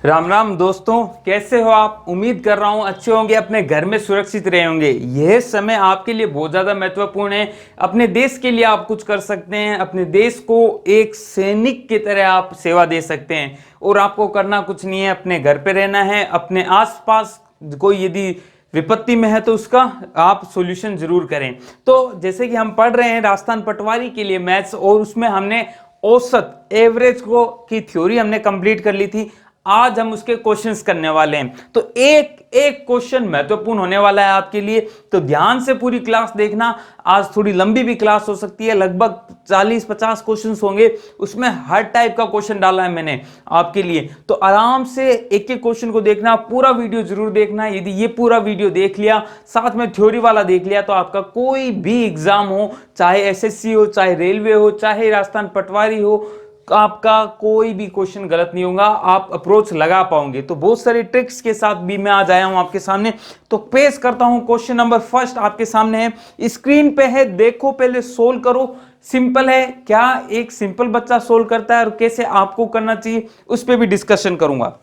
राम राम दोस्तों, कैसे हो आप। उम्मीद कर रहा हूं अच्छे होंगे, अपने घर में सुरक्षित रहे होंगे। यह समय आपके लिए बहुत ज़्यादा महत्वपूर्ण है। अपने देश के लिए आप कुछ कर सकते हैं, अपने देश को एक सैनिक की तरह आप सेवा दे सकते हैं। और आपको करना कुछ नहीं है, अपने घर पे रहना है। अपने आसपास कोई यदि विपत्ति में है तो उसका आप सॉल्यूशन जरूर करें। तो जैसे कि हम पढ़ रहे हैं राजस्थान पटवारी के लिए मैथ्स, और उसमें हमने औसत एवरेज को की थ्योरी हमने कंप्लीट कर ली थी। आज हम उसके क्वेश्चंस करने वाले हैं। तो एक एक क्वेश्चन महत्वपूर्ण होने वाला है आपके लिए, तो ध्यान से पूरी क्लास देखना। आज थोड़ी लंबी भी क्लास हो सकती है, लगभग 40-50 क्वेश्चंस होंगे। उसमें हर टाइप का क्वेश्चन डाला है मैंने आपके लिए, तो आराम से एक एक क्वेश्चन को देखना। पूरा वीडियो जरूर देखना। यदि ये पूरा वीडियो देख लिया, साथ में थ्योरी वाला देख लिया, तो आपका कोई भी एग्जाम हो, चाहे एसएससी हो, चाहे रेलवे हो, चाहे राजस्थान पटवारी हो, आपका कोई भी क्वेश्चन गलत नहीं होगा। आप अप्रोच लगा पाओगे। तो बहुत सारी ट्रिक्स के साथ भी मैं आज आया हूं आपके सामने। तो पेश करता हूं क्वेश्चन नंबर फर्स्ट आपके सामने है, स्क्रीन पे है, देखो, पहले सोल्व करो। सिंपल है। क्या एक सिंपल बच्चा सोल्व करता है और कैसे आपको करना चाहिए, उस पर भी डिस्कशन करूंगा।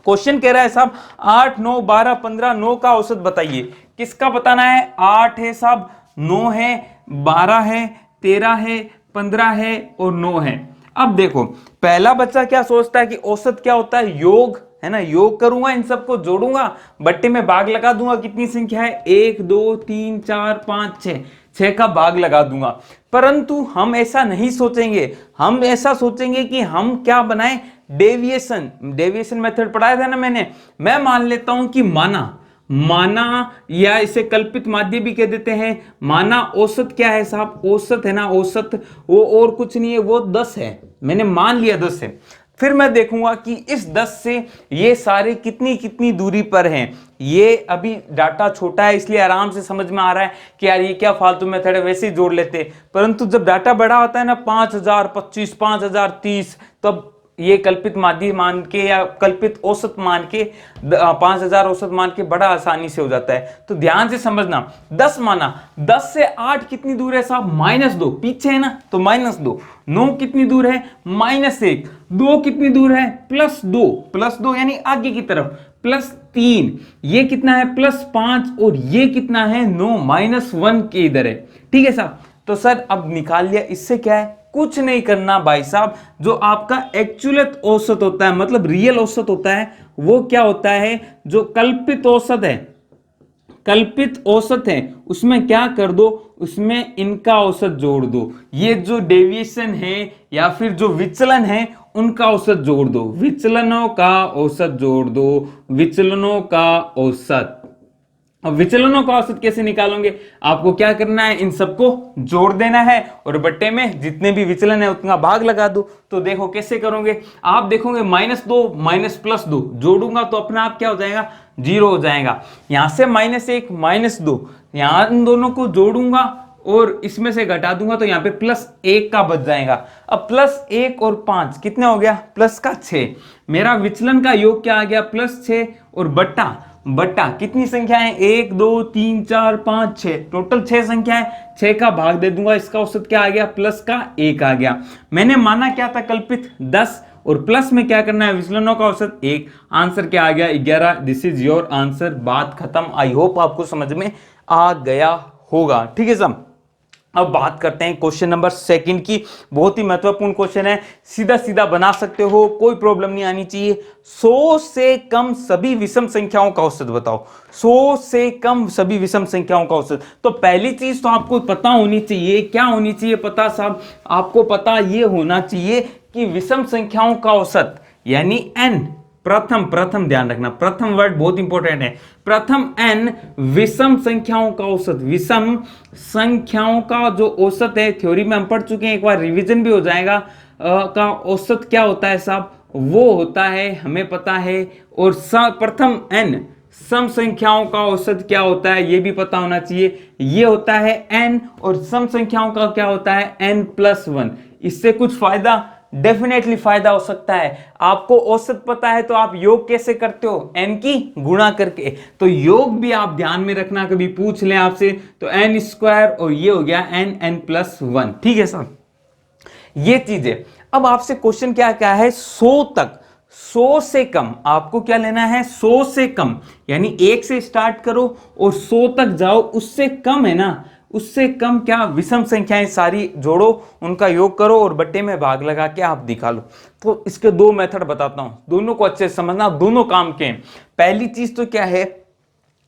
क्वेश्चन कह रहा है साहब 8, 9, 12, 15, 9 का औसत बताइए। किसका बताना है? 8 है साहब, 9 है, 12 है, 13 है, 15 है और 9 है। अब देखो, पहला बच्चा क्या सोचता है कि औसत क्या होता है? योग है ना। योग करूंगा, इन सबको जोड़ूंगा, बट्टे में भाग लगा दूंगा। कितनी संख्या है? 1, 2, 3, 4, 5, 6, 6 का भाग लगा दूंगा। परंतु हम ऐसा नहीं सोचेंगे। हम ऐसा सोचेंगे कि हम क्या बनाएं? डेविएशन मेथड पढ़ाया था ना मैंने। मैं मान लेता हूं कि माना या इसे कल्पित माध्य भी कह देते हैं। माना औसत क्या है साहब? औसत है ना, औसत वो और कुछ नहीं है, वो 10 है। मैंने मान लिया 10 है। फिर मैं देखूंगा कि इस 10 से ये सारे कितनी कितनी दूरी पर हैं। ये अभी डाटा छोटा है, इसलिए आराम से समझ में आ रहा है कि यार ये क्या फालतू मेथड है, वैसे ही जोड़ लेते। परंतु जब डाटा बड़ा होता है ना, 5025, 5030, तब ये कल्पित माध्य मान के या कल्पित औसत मान के 5000 औसत मान के बड़ा आसानी से हो जाता है। तो ध्यान से समझना। 10 माना, 10 से 8 कितनी दूर है साहब? -2, पीछे है ना, तो -2। 9 कितनी दूर है? -1। 2 कितनी दूर है? +2 यानी आगे की तरफ, +3। ये कितना है? +5। और ये कितना है? 9, -1 के इधर है। ठीक है साहब। तो सर अब निकाल लिया, इससे क्या है? कुछ नहीं करना भाई साहब। जो आपका एक्चुअल औसत होता है, मतलब रियल औसत होता है, वो क्या होता है? जो कल्पित औसत है, उसमें क्या कर दो? उसमें इनका औसत जोड़ दो। ये जो डेविएशन है या फिर जो विचलन है, उनका औसत जोड़ दो। विचलनों का औसत जोड़ दो, विचलनों का औसत। अब विचलनों का औसत कैसे निकालोगे? आपको क्या करना है? इन सबको जोड़ देना है और बट्टे में जितने भी विचलन है उतना भाग लगा दो। तो देखो कैसे करोगे। आप देखोगे -2 +2 जोड़ूंगा तो अपना आप क्या हो जाएगा? 0 हो जाएगा। यहां से -1 -2, यहां इन दोनों को जोड़ूंगा और इसमें से घटा दूंगा तो यहाँ पे +1 का बच जाएगा। अब +1 और 5 कितने हो गया? प्लस का 6। मेरा विचलन का योग क्या आ गया? +6 और बट्टा कितनी संख्या है? 1, 2, 3, 4, 5, 6, टोटल 6 संख्या है। 6 का भाग दे दूंगा, इसका औसत क्या आ गया? +1 आ गया। मैंने माना क्या था? कल्पित 10, और प्लस में क्या करना है? विचलनों का औसत 1। आंसर क्या आ गया? 11। This is your answer. बात खत्म। आई होप आपको समझ में आ गया होगा। ठीक है साहब। अब बात करते हैं क्वेश्चन नंबर सेकंड की। बहुत ही महत्वपूर्ण क्वेश्चन है, सीधा सीधा बना सकते हो, कोई प्रॉब्लम नहीं आनी चाहिए। 100 से कम सभी विषम संख्याओं का औसत बताओ। 100 से कम सभी विषम संख्याओं का औसत। तो पहली चीज तो आपको पता होनी चाहिए। क्या होनी चाहिए पता साहब? आपको पता ये होना चाहिए कि विषम संख्याओं का औसत यानी n, प्रथम ध्यान रखना, प्रथम वर्ड बहुत इंपॉर्टेंट है। प्रथम n विषम संख्याओं का औसत। विषम संख्याओं का जो औसत है, थ्योरी में हम पढ़ चुके हैं, एक बार रिवीजन भी हो जाएगा। का औसत क्या होता है साहब? वो होता है, हमें पता है। और प्रथम n सम संख्याओं का औसत क्या होता है, ये भी पता होना चाहिए। ये होता है n, और सम संख्याओं का क्या होता है? n+1। इससे कुछ फायदा? डेफिनेटली फायदा हो सकता है। आपको औसत पता है तो आप योग कैसे करते हो? n की गुणा करके। तो योग भी आप ध्यान में रखना, कभी पूछ लें आपसे तो n² और ये हो गया n+1। ठीक है साहब, ये चीज है। अब आपसे क्वेश्चन क्या क्या है? 100 तक 100 से कम, आपको क्या लेना है 100 से कम, यानी 1 से स्टार्ट करो और 100 तक जाओ, उससे कम है ना, उससे कम क्या विषम संख्याएं सारी जोड़ो, उनका योग करो और बट्टे में भाग लगा के आप दिखा लो। तो इसके दो मेथड बताता हूं, दोनों को अच्छे से समझना, दोनों काम के हैं। पहली चीज तो क्या है,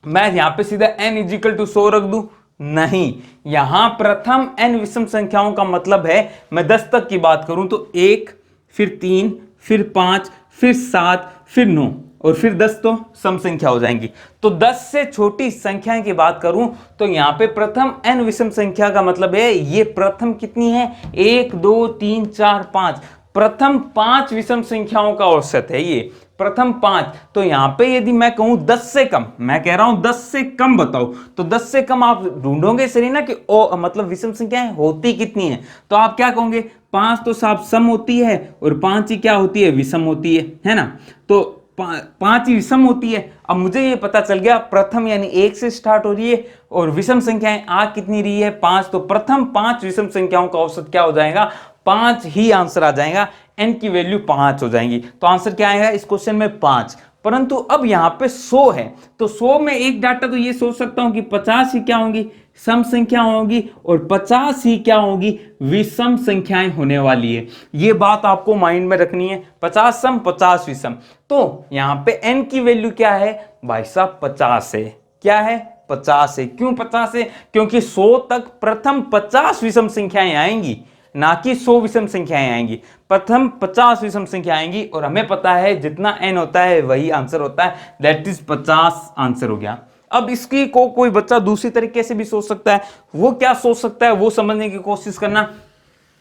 मैं यहां पे सीधा n इजिकल टू 100 रख दूं, नहीं, यहां प्रथम n विषम संख्याओं का मतलब है, मैं 10 तक की बात करूं तो 1 फिर 3 फिर 5 फिर 7 फिर 9 और फिर 10 तो सम संख्या हो जाएंगी। तो 10 से छोटी संख्याएं की बात करूं तो यहां पे प्रथम n विषम संख्या का मतलब है ये प्रथम कितनी है 1 2 3 4 5, प्रथम 5 विषम संख्याओं का औसत है ये प्रथम 5। तो यहां पे यदि मैं कहूं 10 से कम, मैं कह रहा हूं 10 से कम बताओ, तो 10 से कम आप ढूंढोगे सही ना कि मतलब विषम संख्याएं होती कितनी है, तो आप क्या कहोगे 5 तो साफ सम होती है और 5 ही क्या होती है विषम होती है ना, तो 5 ही विषम होती है। अब मुझे ये पता चल गया प्रथम यानी 1 से स्टार्ट हो रही है और विषम संख्याएं आ कितनी रही है 5, तो प्रथम 5 विषम संख्याओं का औसत क्या हो जाएगा 5 ही आंसर आ जाएगा, n की वैल्यू 5 हो जाएंगी। तो आंसर क्या आएगा इस क्वेश्चन में 5। परंतु अब यहां पे 100 है, तो 100 में एक डाटा तो ये सोच सकता हूं कि 50 ही क्या होंगी सम संख्या होगी और 50 ही क्या होगी विषम संख्याएं होने वाली है। ये बात आपको माइंड में रखनी है, 50 सम 50 विषम। तो यहां पे n की वैल्यू क्या है भाई साहब 50 है, क्या है 50 है। क्यों 50 है, क्योंकि 100 तक प्रथम 50 विषम संख्याएं आएंगी, ना कि 100 विषम संख्याएं आएंगी, प्रथम 50 विषम संख्या आएंगी और हमें पता है जितना n होता है वही आंसर होता है, दैट इज 50 आंसर हो गया। अब इसकी को कोई बच्चा दूसरी तरीके से भी सोच सकता है, वो क्या सोच सकता है वो समझने की कोशिश करना।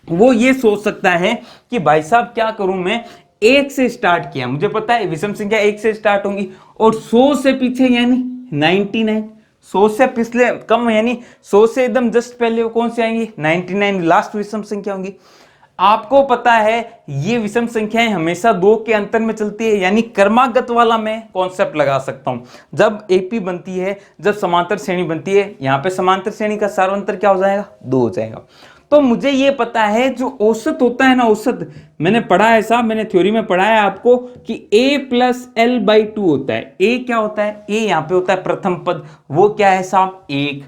वो ये सोच सकता है कि भाई साहब क्या करूं मैं 1 से स्टार्ट किया, मुझे पता है विषम संख्या 1 से स्टार्ट होंगी और 100 से पीछे यानी 99, 100 से पिछले कम यानी 100 से एकदम जस्ट पहले वो कौन सी आएंगी 99 लास्ट विषम संख्या होंगी। आपको पता है ये विषम संख्याएं हमेशा 2 के अंतर में चलती है, यानी क्रमागत वाला मैं कॉन्सेप्ट लगा सकता हूं। जब एपी बनती है, जब समांतर श्रेणी बनती है, यहां पे समांतर श्रेणी का सार्वंतर क्या हो जाएगा 2 हो जाएगा। तो मुझे ये पता है जो औसत होता है ना, औसत मैंने पढ़ा है साहब, मैंने थ्योरी में पढ़ा है आपको कि a प्लस एल बाई 2 होता है। a क्या होता है, a यहाँ पे होता है प्रथम पद, वो क्या है साहब 1,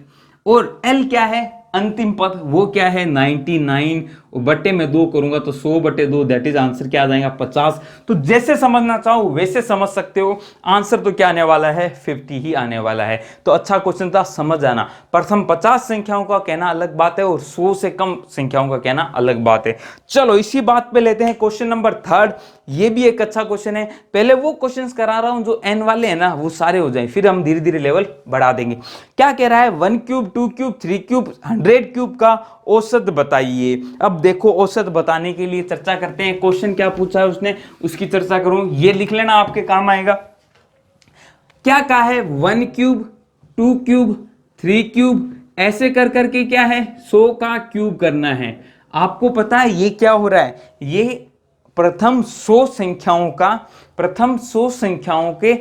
और l क्या है अंतिम पद, वो क्या है 99, और बट्टे में 2 करूंगा तो 100 बट्टे 2, दैट इज आंसर क्या आ जाएगा 50। तो जैसे समझना चाहो वैसे समझ सकते हो, आंसर तो क्या आने वाला है 50 ही आने वाला है। तो अच्छा क्वेश्चन था, समझ आना। प्रथम 50 संख्याओं का कहना अलग बात है और 100 से कम संख्याओं का कहना अलग बात है। चलो इसी बात पे लेते हैं क्वेश्चन नंबर 3। ये भी एक अच्छा क्वेश्चन है, पहले वो क्वेश्चंस करा रहा हूं जो n वाले हैं ना वो सारे हो जाएं, फिर हम धीरे धीरे लेवल बढ़ा देंगे। क्या कह रहा है 1 क्यूब 2 क्यूब 3 क्यूब 100 क्यूब का औसत बताइए। अब देखो औसत बताने के लिए चर्चा करते हैं, क्वेश्चन क्या पूछा है उसने उसकी चर्चा करूं, ये लिख लेना आपके काम आएगा। क्या कहा है 1 क्यूब 2 क्यूब 3 क्यूब ऐसे कर करके क्या है 100 का क्यूब करना है। आपको पता है ये क्या हो रहा है, ये प्रथम 100 संख्याओं का, प्रथम 100 संख्याओं के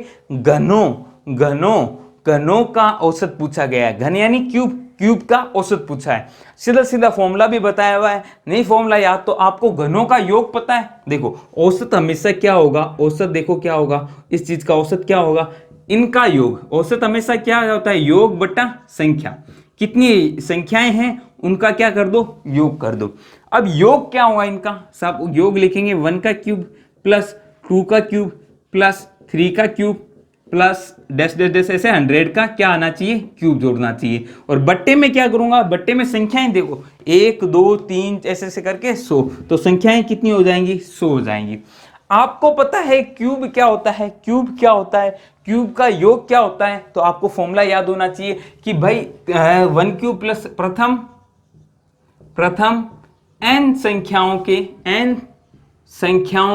घनों का औसत पूछा गया है। घन यानी क्यूब, क्यूब का औसत पूछा है। सीधा सीधा फॉर्मूला भी बताया हुआ है, नहीं फॉर्मूला याद तो आपको घनों का योग पता है। देखो औसत हमेशा क्या होगा, औसत देखो क्या होगा, इस चीज का औसत क्या होगा इनका योग। औसत हमेशा क्या होता है योग बटा संख्या, कितनी संख्याएं हैं उनका क्या कर दो योग कर दो। अब योग क्या होगा इनका, सब योग लिखेंगे 1 का क्यूब प्लस 2 का क्यूब प्लस 3 का cube plus dash dash dash ऐसे 100 का क्या आना चाहिए क्यूब जोड़ना चाहिए। और बट्टे में क्या करूंगा, बट्टे में संख्याएं देखो 1 2 3 ऐसे ऐसे करके 100, तो संख्याएं कितनी हो जाएंगी 100 हो जाएंगी। आपको पता है क्यूब क्या होता है, क्यूब क्या होता है, क्यूब का योग क्या होता है, तो आपको फॉर्मूला याद होना चाहिए कि भाई 1 क्यूब प्लस प्रथम n संख्याओं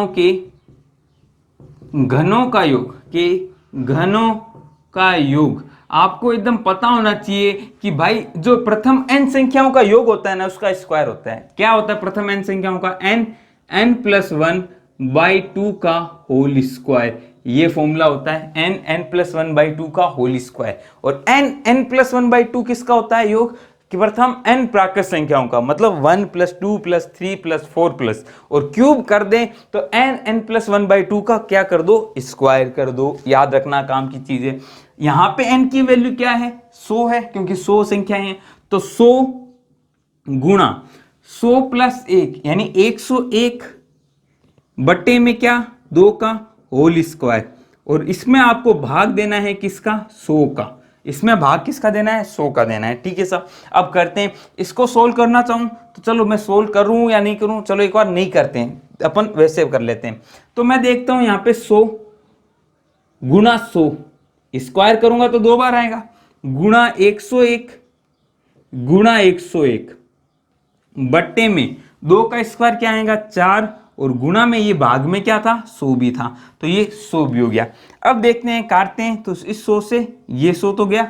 के घनों का योग आपको एकदम पता होना चाहिए कि भाई जो प्रथम n संख्याओं का योग होता है ना उसका स्क्वायर होता है। क्या होता है प्रथम n संख्याओं का n प्लस 1 बाई 2 का होल स्क्वायर, ये फॉर्मूला होता है n प्लस 1 बाई 2 का होल स्क्वायर। और n प्लस 1 बाई 2 किसका होता है योग, कि प्रथम n प्राकृत संख्याओं का मतलब 1 प्लस 2 प्लस 3 प्लस 4 प्लस और क्यूब कर दें तो n प्लस 1/2 का क्या कर दो, स्क्वायर कर दो। याद रखना काम की चीज है। यहां पे n की वैल्यू क्या है, 100 है क्योंकि 100 संख्याएं हैं, तो 100 गुणा 100 प्लस 1 यानी 101 बट्टे में क्या 2 का होल स्क्वायर, और इसमें आपको भाग देना है किसका, 100 का। इसमें भाग किसका देना है, 100 का देना है। ठीक है साहब, अब करते हैं इसको सोल्व करना चाहूं तो चलो मैं सोल्व करूं या नहीं करूं, चलो एक बार नहीं करते हैं, अपन वैसे कर लेते हैं। तो मैं देखता हूं यहां पे 100 गुणा 100 स्क्वायर करूंगा तो 2 बार आएगा, गुणा 101 गुणा 101 बट्टे में 2 का स्क्वायर क्या आएगा 4, और गुणा में ये भाग में क्या था 100 भी था, तो ये 100 भी हो गया। अब देखते हैं काटते हैं, तो इस 100 से ये 100 तो गया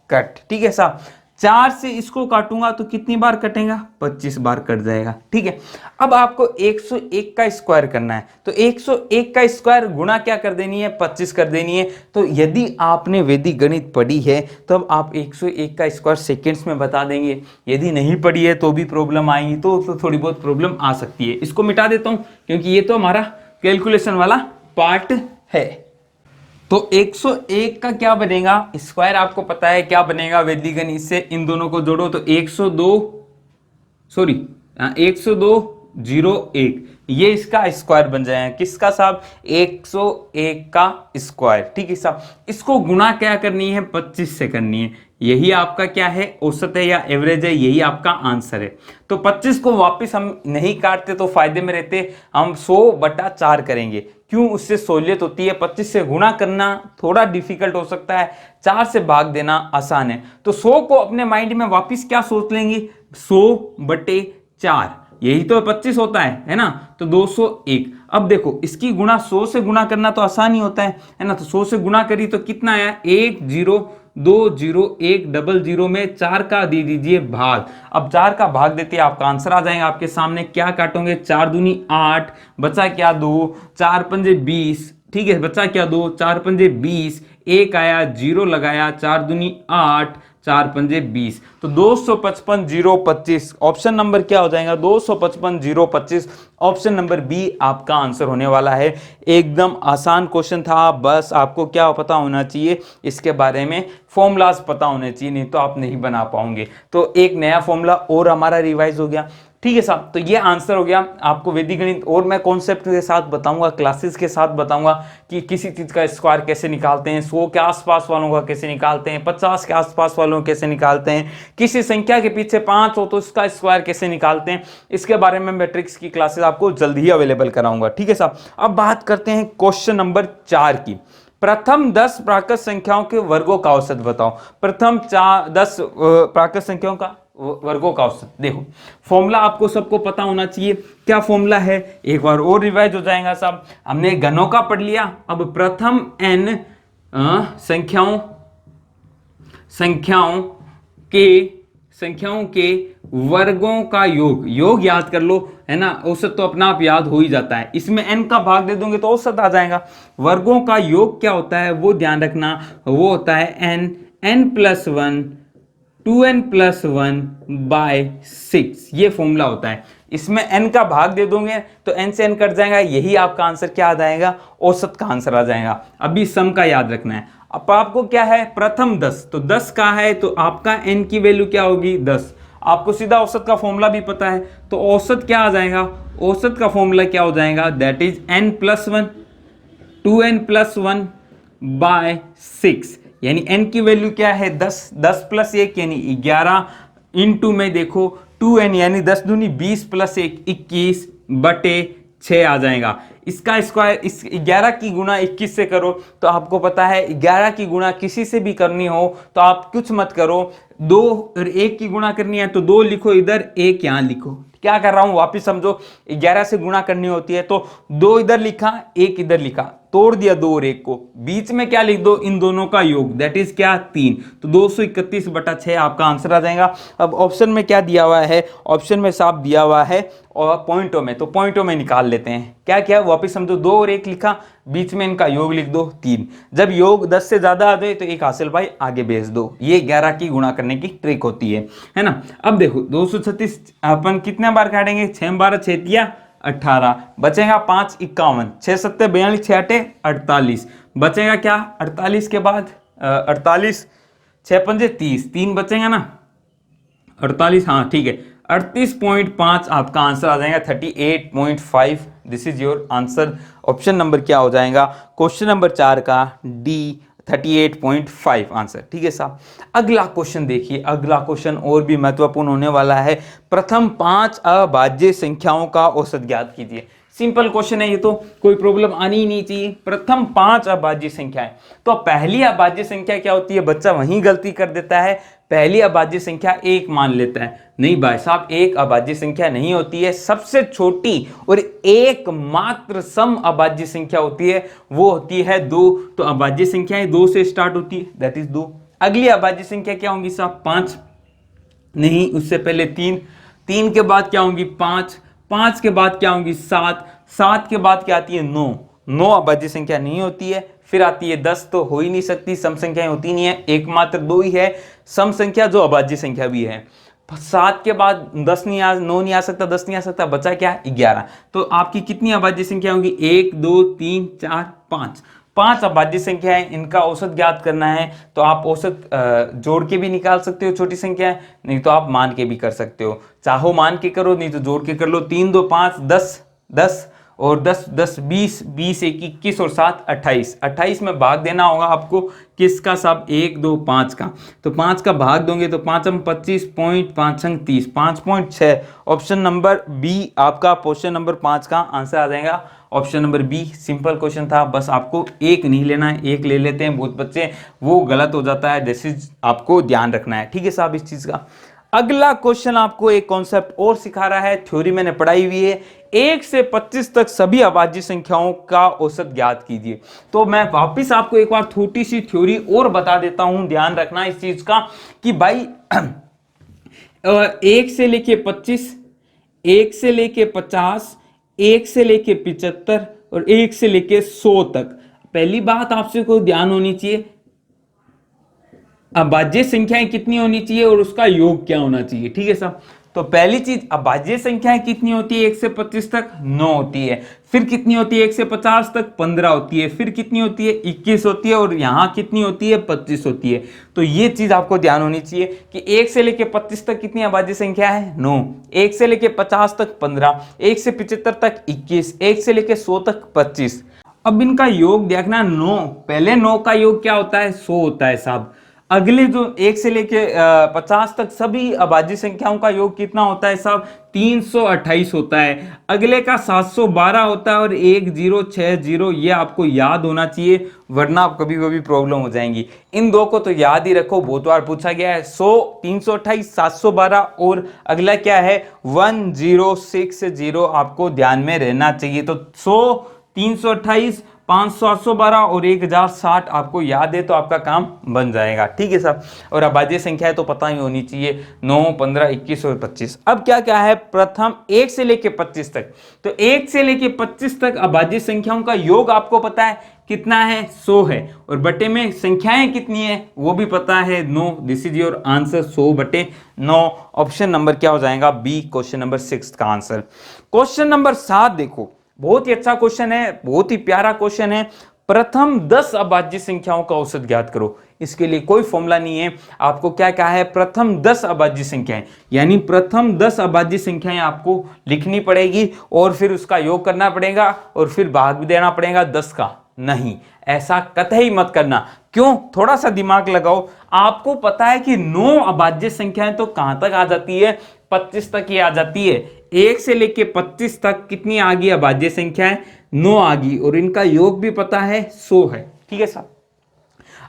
कट। ठीक है साहब, 4 से इसको काटूंगा तो कितनी बार कटेगा, 25 बार कट जाएगा। ठीक है, अब आपको 101 का स्क्वायर करना है, तो 101 का स्क्वायर गुणा क्या कर देनी है, 25 कर देनी है। तो यदि आपने वैदिक गणित पढ़ी है तो अब आप 101 का स्क्वायर सेकेंड्स में बता देंगे। यदि नहीं पढ़ी है तो भी प्रॉब्लम आएगी, तो थोड़ी बहुत प्रॉब्लम आ सकती है। इसको मिटा देता हूं क्योंकि ये तो हमारा कैलकुलेशन वाला पार्ट है। तो 101 का क्या बनेगा स्क्वायर, आपको पता है क्या बनेगा वैदिक गणित से, इन दोनों को जोड़ो तो 102 ये इसका स्क्वायर बन जाएगा। किसका साहब, 101 का स्क्वायर। ठीक है साहब, इसको गुणा क्या करनी है, 25 से करनी है। यही आपका क्या है, औसत है या एवरेज है, यही आपका आंसर है। तो 25 को वापस हम नहीं काटते तो फायदे में रहते, हम 100/4 करेंगे। क्यों, उससे सहूलियत होती है। 25 से गुणा करना थोड़ा डिफिकल्ट हो सकता है, 4 से भाग देना आसान है। तो 100 को अपने माइंड में वापस क्या सोच लेंगे, 100/4, यही तो 25 होता है ना, तो 201। अब देखो इसकी गुणा 100 से गुणा करना तो आसान ही होता है ना, तो 100 से गुणा करी तो कितना आया, 1020100 में 4 का दे दीजिए भाग। अब 4 का भाग देते आपका आंसर आ जाएगा आपके सामने। क्या काटोगे, 4 दूनी 8, बचा क्या 2, 4 पंजे 20। ठीक है, बचा क्या 2, 4 पंजे 20, 1 आया 0 लगाया, 4 दूनी 8, 4 पंजे 20, तो 255,025 ऑप्शन नंबर क्या हो जाएगा, 255,025 ऑप्शन नंबर बी आपका आंसर होने वाला है। एकदम आसान क्वेश्चन था, बस आपको क्या पता होना चाहिए, इसके बारे में फॉर्मूलाज पता होने चाहिए, नहीं तो आप नहीं बना पाओगे। तो एक नया फॉर्मूला और हमारा रिवाइज हो गया। ठीक है साहब, तो ये आंसर हो गया आपको वैदिक गणित। और मैं कॉन्सेप्ट के साथ बताऊंगा, क्लासेस के साथ बताऊंगा कि किसी चीज का स्क्वायर कैसे निकालते हैं, 100 के आसपास वालों का कैसे निकालते हैं, 50 के आसपास वालों का कैसे निकालते हैं, किसी संख्या के पीछे 5 हो तो इसका स्क्वायर कैसे निकालते हैं। इसके बारे में मैट्रिक्स की क्लासेस आपको जल्द ही अवेलेबल कराऊंगा। ठीक है साहब, अब बात करते हैं क्वेश्चन नंबर 4 की। प्रथम 10 प्राकृत संख्याओं के वर्गों का औसत बताओ। प्रथम 10 प्राकृत संख्याओं का वर्गों का औसत। देखो फॉर्मूला आपको सबको पता होना चाहिए, क्या फॉर्मूला है, एक बार और रिवाइज हो जाएगा साहब। हमने घनों का पढ़ लिया, अब प्रथम n संख्याओं के वर्गों का योग याद कर लो, है ना। औसत तो अपना आप याद हो ही जाता है, इसमें n का भाग दे दोगे तो औसत आ जाएगा। वर्गों का योग क्या होता है वो ध्यान रखना, वो होता है n+1 2n+1/6, ये फॉर्मूला होता है। इसमें n का भाग दे दोगे तो n से n कट जाएगा, यही आपका आंसर क्या आ जाएगा, औसत का आंसर आ जाएगा। अभी सम का याद रखना है। अब आपको क्या है, प्रथम 10, तो 10 का है तो आपका n की वैल्यू क्या होगी 10। आपको सीधा औसत का फॉर्मूला भी पता है, तो औसत क्या आ जाएगा, औसत का फॉर्मूला क्या हो जाएगा, दैट इज n+1 2n+1/6, यानी n की वैल्यू क्या है 10, 10 + 1 यानी 11 इंटू में देखो 2n यानी 10 दूनी 20 + 1 21/6 आ जाएगा। इसका स्क्वायर इस 11 की गुणा 21 से करो तो आपको पता है 11 की गुणा किसी से भी करनी हो तो आप कुछ मत करो, 2 और 1 की गुणा करनी है तो 2 लिखो इधर, 1 यहाँ लिखो। क्या कर रहा हूं वापिस समझो, 11 से गुणा करनी होती है तो 2 इधर लिखा 1 इधर लिखा तोड़ दिया 2 और 1 को, बीच में क्या लिख दो, इन दोनों का योग, दैट इज क्या 3, तो 231/6 आपका आंसर आ जाएगा। अब ऑप्शन में क्या दिया हुआ है, ऑप्शन में साफ दिया हुआ है और पॉइंटों में, तो पॉइंटों में निकाल लेते हैं। क्या क्या वापिस समझो, 2 और 1 लिखा, बीच में इनका योग लिख दो 3, जब योग 10 से ज्यादा आ जाए तो एक हासिल भाई आगे भेज दो, ये 11 की गुणा करने की ट्रिक होती है ना। अब देखो 236 अपन कितने बार काटेंगे, 6 12 6 18, बचेगा 5 51, 6 7 42, 6 8 48, बचेगा क्या 48 के बाद 48, 6 5 30, 3 बचेगा ना 48, हाँ ठीक है 38.5 आपका आंसर आ जाएगा, 38.5, this is your answer. Option number क्या हो जाएगा, क्वेश्चन नंबर 4 का डी 38.5 आंसर, ठीक है साहब। अगला क्वेश्चन देखिए, अगला क्वेश्चन और भी महत्वपूर्ण होने वाला है। प्रथम 5 अभाज्य संख्याओं का औसत ज्ञात कीजिए। सिंपल क्वेश्चन है ये, तो कोई प्रॉब्लम आनी ही नहीं चाहिए। प्रथम 5 अभाज्य संख्याएं, तो पहली अभाज्य संख्या क्या होती है, बच्चा वहीं गलती कर देता है, पहली अभाज्य संख्या 1 मान लेता है। नहीं भाई साहब, एक अभाज्य संख्या नहीं होती है, सबसे छोटी और एकमात्र सम अभाज्य संख्या होती है, वो होती है 2। तो अभाज्य संख्याएं 2 से स्टार्ट होती है, दैट इज 2। अगली अभाज्य संख्या क्या होंगी साहब, 5 नहीं, उससे पहले 3, 3 के बाद क्या होंगी 5, 5 के बाद क्या होंगी 7, 7 के बाद क्या आती है 9, 9 अभाज्य संख्या नहीं होती है। फिर आती है 10, तो हो ही नहीं सकती, सम संख्याएं होती नहीं है, एकमात्र 2 ही है सम संख्या जो अभाज्य संख्या भी है। 7 के बाद 10 नहीं 9 नहीं आ सकता, 10 नहीं आ सकता, बचा क्या 11। तो आपकी कितनी अभाज्य संख्या होंगी, 1 2 3 4 5, 5 अभाज्य संख्या है, इनका औसत ज्ञात करना है। तो आप औसत जोड़ के भी निकाल सकते हो छोटी संख्या, नहीं तो आप मान के भी कर सकते हो, चाहो मान के करो नहीं तो जोड़ के कर लो। 3 2 5 10, 10 और 10 10 20, 20 1 21 और 7 28, 28 में भाग देना होगा आपको, किसका साहब 1 2 5 का, तो 5 का भाग दोगे तो 5 25 पॉइंट 5 30, 5.6। ऑप्शन नंबर बी आपका क्वेश्चन नंबर 5 का आंसर आ जाएगा, option number B. Simple question था, बस आपको एक नहीं लेना है, एक ले लेते हैं बहुत बच्चे, वो गलत हो जाता है, दिस इज आपको ध्यान रखना है, ठीक है साहब इस चीज का। अगला क्वेश्चन आपको एक कॉन्सेप्ट और सिखा रहा है, थ्योरी मैंने पढ़ाई हुई है, 1 से 25 तक सभी अभाज्य संख्याओं का औसत ज्ञात कीजिए। तो मैं वापिस आपको एक बार छोटी सी थ्योरी और बता देता हूं, ध्यान रखना इस चीज का कि भाई 1 से लेके 25, 1 से लेके 50, 1 से लेके 75 और 1 से लेके 100 तक। पहली बात आपसे को ध्यान होनी चाहिए, अभाज्य संख्याएं कितनी होनी चाहिए और उसका योग क्या होना चाहिए, ठीक है साहब। तो पहली चीज, अभाज्य संख्याएं कितनी होती है 1 से 25 तक 9 होती है, फिर कितनी होती है 1 से 50 तक 15 होती है, फिर कितनी होती है 21 होती है, और यहां कितनी होती है 25 होती है। तो ये चीज आपको ध्यान होनी चाहिए कि 1 से लेके 25 तक कितनी अभाज्य संख्या है 9, 1 से लेके 50 तक 15, 1 से 75 तक 21, 1 से लेके 100 तक 25। अब इनका योग देखना, 9 पहले 9 का योग क्या होता है 100 होता है साहब। अगले जो 1 से लेके 50 तक सभी अभाज्य संख्याओं का योग कितना होता है साहब 328 होता है। अगले का 712 होता है और 1060, ये आपको याद होना चाहिए वरना आप कभी कभी प्रॉब्लम हो जाएंगी। इन दो को तो याद ही रखो, बहुत बार पूछा गया है। 100 328 712 और अगला क्या है 1060, आपको ध्यान में रहना चाहिए। तो 100 328 500 812 और 1060 आपको याद है तो आपका काम बन जाएगा, ठीक है साहब। और अभाज्य संख्या है तो पता ही होनी चाहिए 9 15 21 और 25। अब क्या क्या है प्रथम 1 से लेके 25 तक, तो 1 से लेके 25 तक अभाज्य संख्याओं का योग आपको पता है कितना है 100 है, और बटे में संख्याएं कितनी है वो भी पता है 9, this is your answer 100/9। Option number क्या हो जाएगा बी, क्वेश्चन नंबर 6 का आंसर। क्वेश्चन नंबर 7 देखो, बहुत ही अच्छा क्वेश्चन है, बहुत ही प्यारा क्वेश्चन है। प्रथम 10 अभाज्य संख्याओं का औसत ज्ञात करो। इसके लिए कोई फॉर्मूला नहीं है, आपको क्या क्या है प्रथम 10 अभाज्य संख्याएं, यानी प्रथम 10 अभाज्य संख्याएं आपको लिखनी पड़ेगी और फिर उसका योग करना पड़ेगा और फिर भाग भी देना पड़ेगा 10 का। नहीं, ऐसा कतई मत करना। क्यों? थोड़ा सा दिमाग लगाओ। आपको पता है कि 9 अभाज्य संख्याएं तो कहां तक आ जाती है 25 तक ही आ जाती है। 1 से लेके 25 तक कितनी आ गई अभाज्य संख्याएं 9 आ गई, और इनका योग भी पता है 100 है, ठीक है साहब।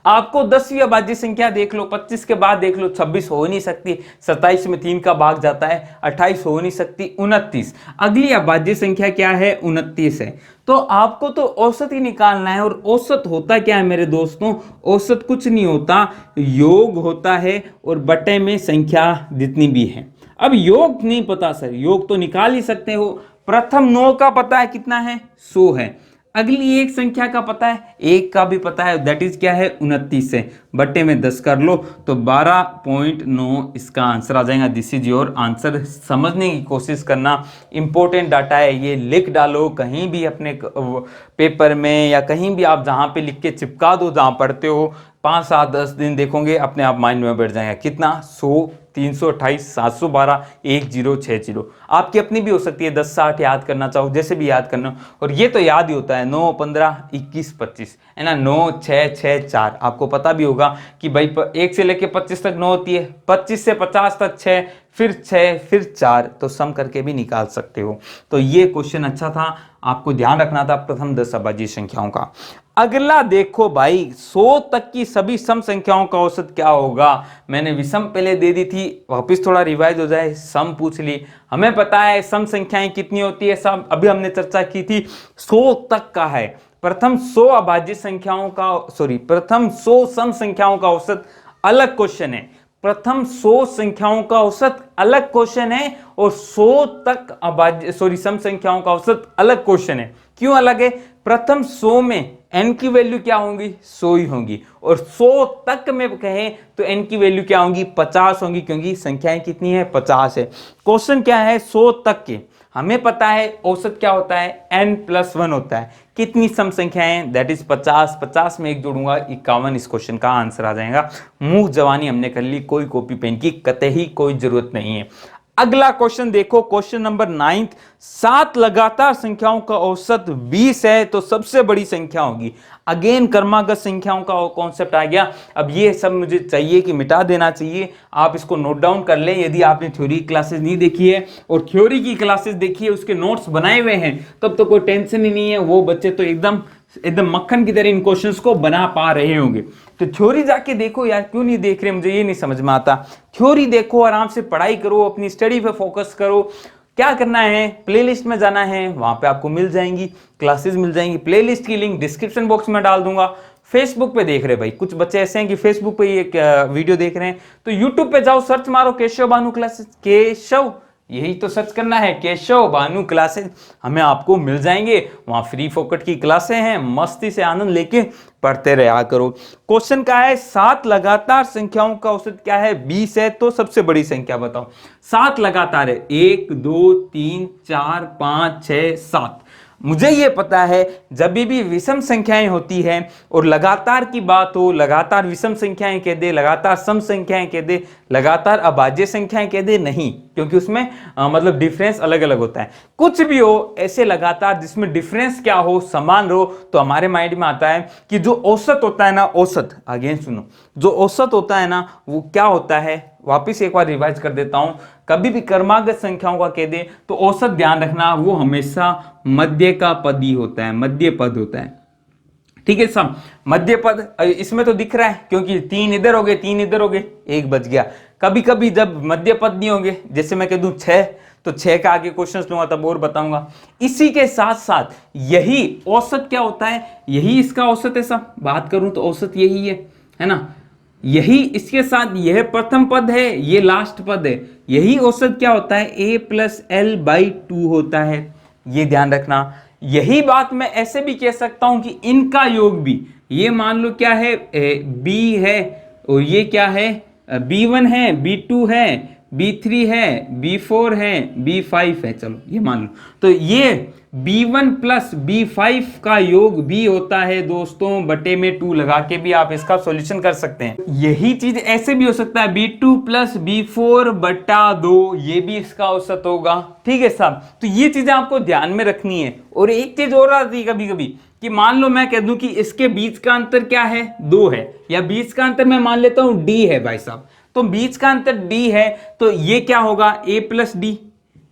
आपको 10वीं अभाज्य संख्या देख लो, 25 के बाद देख लो, 26 हो नहीं सकती, 27 में 3 का भाग जाता है, 28 हो नहीं सकती, 29। अगली अभाज्य संख्या क्या है? 29 है। तो आपको तो औसत ही निकालना है। और औसत होता क्या है मेरे दोस्तों? औसत कुछ नहीं होता, योग होता है और बटे में संख्या जितनी भी है। अब योग नहीं पता सर, योग तो निकाल ही सकते हो। प्रथम 9 का पता है कितना है? 100 है। अगली एक संख्या का पता है, एक का भी पता है, दैट इज क्या है? 29 है। बट्टे में 10 कर लो तो 12.9 इसका आंसर आ जाएगा। This is your answer. समझने की कोशिश करना, इंपॉर्टेंट डाटा है ये, लिख डालो कहीं भी अपने पेपर में या कहीं भी आप जहाँ पे लिख के चिपका दो, जहाँ पढ़ते हो। 5, 7, 10 दिन देखोगे अपने आप माइंड में बैठ जाएगा। कितना? 100, 328, 712, 1060। आपकी अपनी भी हो सकती है, 10, 60 याद करना चाहो, जैसे भी याद करना। और ये तो याद ही होता है, 9, 15, 21, 25 है ना, 9, 6, 6, 4। आपको पता भी होगा कि भाई 1 से लेके 25 तक 9 होती है, 25 से 50 तक 6, फिर 6, फिर 4, तो सम करके भी निकाल सकते हो। तो ये क्वेश्चन अच्छा था, आपको ध्यान रखना था प्रथम 10 अभाज्य संख्याओं का। अगला देखो भाई, 100 तक की सभी सम संख्याओं का औसत क्या होगा? मैंने विषम पहले दे दी थी, वापस थोड़ा रिवाइज हो जाए, सम पूछ ली। हमें पता है सम संख्याएं कितनी होती है, सब अभी हमने चर्चा की थी, 100 तक का है। प्रथम 100 अभाज्य संख्याओं का, प्रथम 100 सम संख्याओं का औसत अलग क्वेश्चन है। प्रथम 100 संख्याओं का औसत अलग क्वेश्चन है और 100 तक अभाज्य सम संख्याओं का औसत अलग क्वेश्चन है। क्यों अलग है? प्रथम 100 में n की वैल्यू क्या होंगी? 100 ही होंगी, और 100 तक में कहें तो n की वैल्यू क्या होंगी? 50 होंगी, क्योंकि संख्याएं कितनी है? 50 है। क्वेश्चन क्या है? 100 तक के। हमें पता है औसत क्या होता है? n+1 होता है। कितनी सम संख्याएं? That is 50। 50 में 1 जोड़ूंगा, 51 इस क्वेश्चन का आंसर आ जाएगा। मुंह जवानी हमने कर ली, कोई कॉपी पेन की कतई कोई जरूरत नहीं है। अगला क्वेश्चन देखो, क्वेश्चन नंबर 9। 7 लगातार संख्याओं का औसत 20 है तो सबसे बड़ी संख्या होगी। अगेन क्रमागत संख्याओं का कॉन्सेप्ट आ गया। अब ये सब मुझे चाहिए कि मिटा देना चाहिए, आप इसको नोट डाउन कर लें यदि आपने थ्योरी क्लासेस नहीं देखी है और थ्योरी की क्लासेस देखी है, उसके नोट्स बनाए हुए हैं, तब तो कोई टेंशन ही नहीं है। वो बच्चे तो एकदम मक्खन की तरह इन क्वेश्चंस को बना पा रहे होंगे। तो थ्योरी जाके देखो यार, क्यों नहीं देख रहे? मुझे ये नहीं समझ में आता। थ्योरी देखो, आराम से पढ़ाई करो, अपनी स्टडी पे फोकस करो। क्या करना है? प्लेलिस्ट में जाना है, वहां पे आपको मिल जाएंगी क्लासेस, मिल जाएंगी। प्लेलिस्ट की लिंक डिस्क्रिप्शन बॉक्स में डाल दूंगा। फेसबुक पे देख रहे भाई, कुछ बच्चे ऐसे हैं कि फेसबुक पे ये वीडियो देख रहे हैं, तो यूट्यूब पे जाओ, सर्च मारो केशव भानु क्लासेस। केशव, यही तो सर्च करना है, केशव भानु क्लासेस, हमें आपको मिल जाएंगे। वहां फ्री फोकट की क्लासें हैं, मस्ती से आनंद लेके पढ़ते रहा करो। क्वेश्चन का है 7 लगातार संख्याओं का औसत क्या है? 20 है तो सबसे बड़ी संख्या बताओ। 7 लगातार है, 1, 2, 3, 4, 5, 6, 7। मुझे ये पता है जब भी विषम संख्याएं होती हैं और लगातार की बात हो, लगातार विषम संख्याएं कह दे, लगातार सम संख्याएं कह दे, लगातार अभाज्य संख्याएं कह दे, नहीं, क्योंकि उसमें मतलब डिफरेंस अलग अलग होता है। कुछ भी हो ऐसे लगातार जिसमें डिफरेंस क्या हो, समान हो, तो हमारे माइंड में आता है कि जो औसत होता है ना, औसत, अगेन सुनो, जो औसत होता है ना वो क्या होता है? वापिस एक बार रिवाइज कर देता हूं। कभी भी क्रमागत संख्याओं का कह दे तो औसत ध्यान रखना, वो हमेशा मध्य का पद ही होता है, मध्य पद होता है। ठीक है सब मध्य पद इसमें तो दिख रहा है, क्योंकि 3 इधर हो गए, 3 इधर हो गए, 1 बच गया। कभी कभी जब मध्य पद नहीं होंगे, जैसे मैं कह दूं 6, तो 6 का आगे क्वेश्चन लूंगा तब और बताऊंगा। इसी के साथ साथ यही औसत क्या होता है? यही इसका औसत है। सब बात करूं तो औसत यही है ना। यही इसके साथ यह प्रथम पद है, ये लास्ट पद है। यही औसत क्या होता है? a+l/2 होता है। ये ध्यान रखना। यही बात मैं ऐसे भी कह सकता हूं कि इनका योग भी, ये मान लो क्या है? b है, और ये क्या है? b1 है, b2 है, b3 है, b4 है, b5 है। चलो ये मान लो, तो ये b1 + b5 का योग भी होता है दोस्तों, बटे में 2 लगा के भी आप इसका सॉल्यूशन कर सकते हैं। यही चीज ऐसे भी हो सकता है, b2 + b4/2, ये भी इसका औसत होगा। ठीक है साहब, तो ये चीजें आपको ध्यान में रखनी है। और एक चीज और आती है कभी कभी कि मान लो मैं कह दूं कि इसके बीच का अंतर क्या है? 2 है, या बीच का अंतर मैं मान लेता हूं d है भाई साहब, तो बीच का अंतर d है, तो ये क्या होगा? a + d,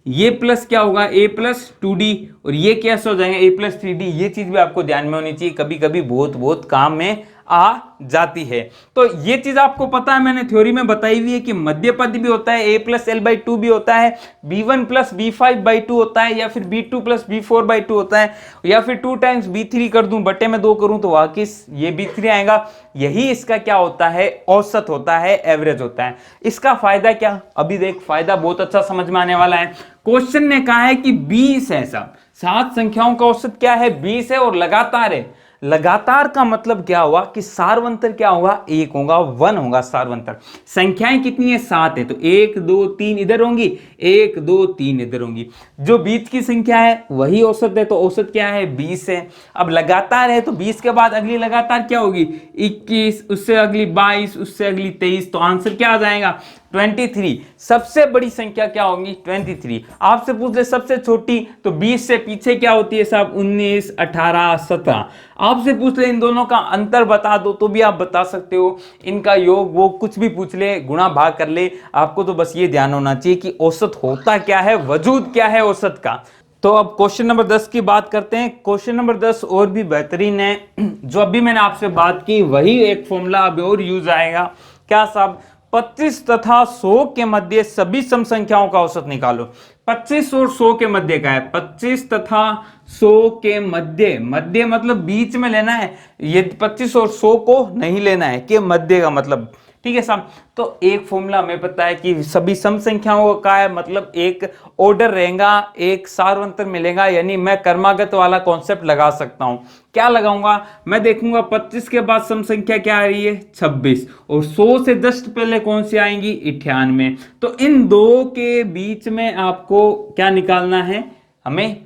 ये प्लस क्या होगा? a + 2d, और ये कैसे हो जाएंगे? a + 3d। ये चीज भी आपको ध्यान में होनी चाहिए, कभी कभी बहुत काम में आ जाती है। तो ये चीज आपको पता है, मैंने थ्योरी में बताई हुई है कि मध्य पद भी होता है, a+l/2 भी होता है, b1+b5/2 होता है, या फिर b2+b4/2 होता है, या फिर 2 टाइम्स b3 कर दूं, बटे में 2 करूं तो वाकई ये b3 आएगा। यही इसका क्या होता है, औसत होता है, एवरेज होता है। इसका फायदा क्या, अभी देख, फायदा बहुत अच्छा समझ में आने वाला है। क्वेश्चन ने कहा है कि 20 है साहब, 7 संख्याओं का औसत क्या है, 20 है और लगातार है। लगातार का मतलब क्या हुआ कि सार्वंतर क्या होगा, 1 होगा, 1 होगा सार्वंतर। संख्याएं कितनी है, 7 है, तो 1 2 3 इधर होंगी, 1 2 3 इधर होंगी। जो बीच की संख्या है वही औसत है, तो औसत क्या है, 20 है। अब लगातार है तो 20 के बाद अगली लगातार क्या होगी, 21, उससे अगली 22, उससे अगली 23, तो आंसर क्या आ जाएगा, 23। सबसे बड़ी संख्या क्या होगी, 23। आपसे पूछ ले सबसे छोटी, तो 20 से पीछे क्या होती है साहब, 19 18 17। आपसे पूछ ले इन दोनों का अंतर बता दो, तो भी आप बता सकते हो। इनका योग वो कुछ भी पूछ ले, गुणा भाग कर ले, आपको तो बस ये ध्यान होना चाहिए कि औसत होता क्या है, वजूद क्या है औसत का। तो अब क्वेश्चन नंबर 10 की बात करते हैं। क्वेश्चन नंबर 10 और भी बेहतरीन है। जो अभी मैंने आपसे बात की वही एक फॉर्मूला अब और यूज आएगा। क्या साहब, 25 तथा 100 के मध्य सभी सम संख्याओं का औसत निकालो। 25 और 100 के मध्य का है, 25 तथा 100 के मध्य, मध्य मतलब बीच में लेना है, ये 25 और 100 को नहीं लेना है, के मध्य का मतलब, ठीक है साहब। तो एक फॉर्मूला हमें पता है कि सभी सम संख्याओं का है, मतलब एक ऑर्डर रहेगा, एक सार्वंतर मिलेगा, यानी मैं क्रमागत वाला कॉन्सेप्ट लगा सकता हूं। क्या लगाऊंगा, मैं देखूंगा 25 के बाद सम संख्या क्या आ रही है, 26, और 100 से जस्ट पहले कौन सी आएंगी, 98। तो इन दो के बीच में आपको क्या निकालना है, हमें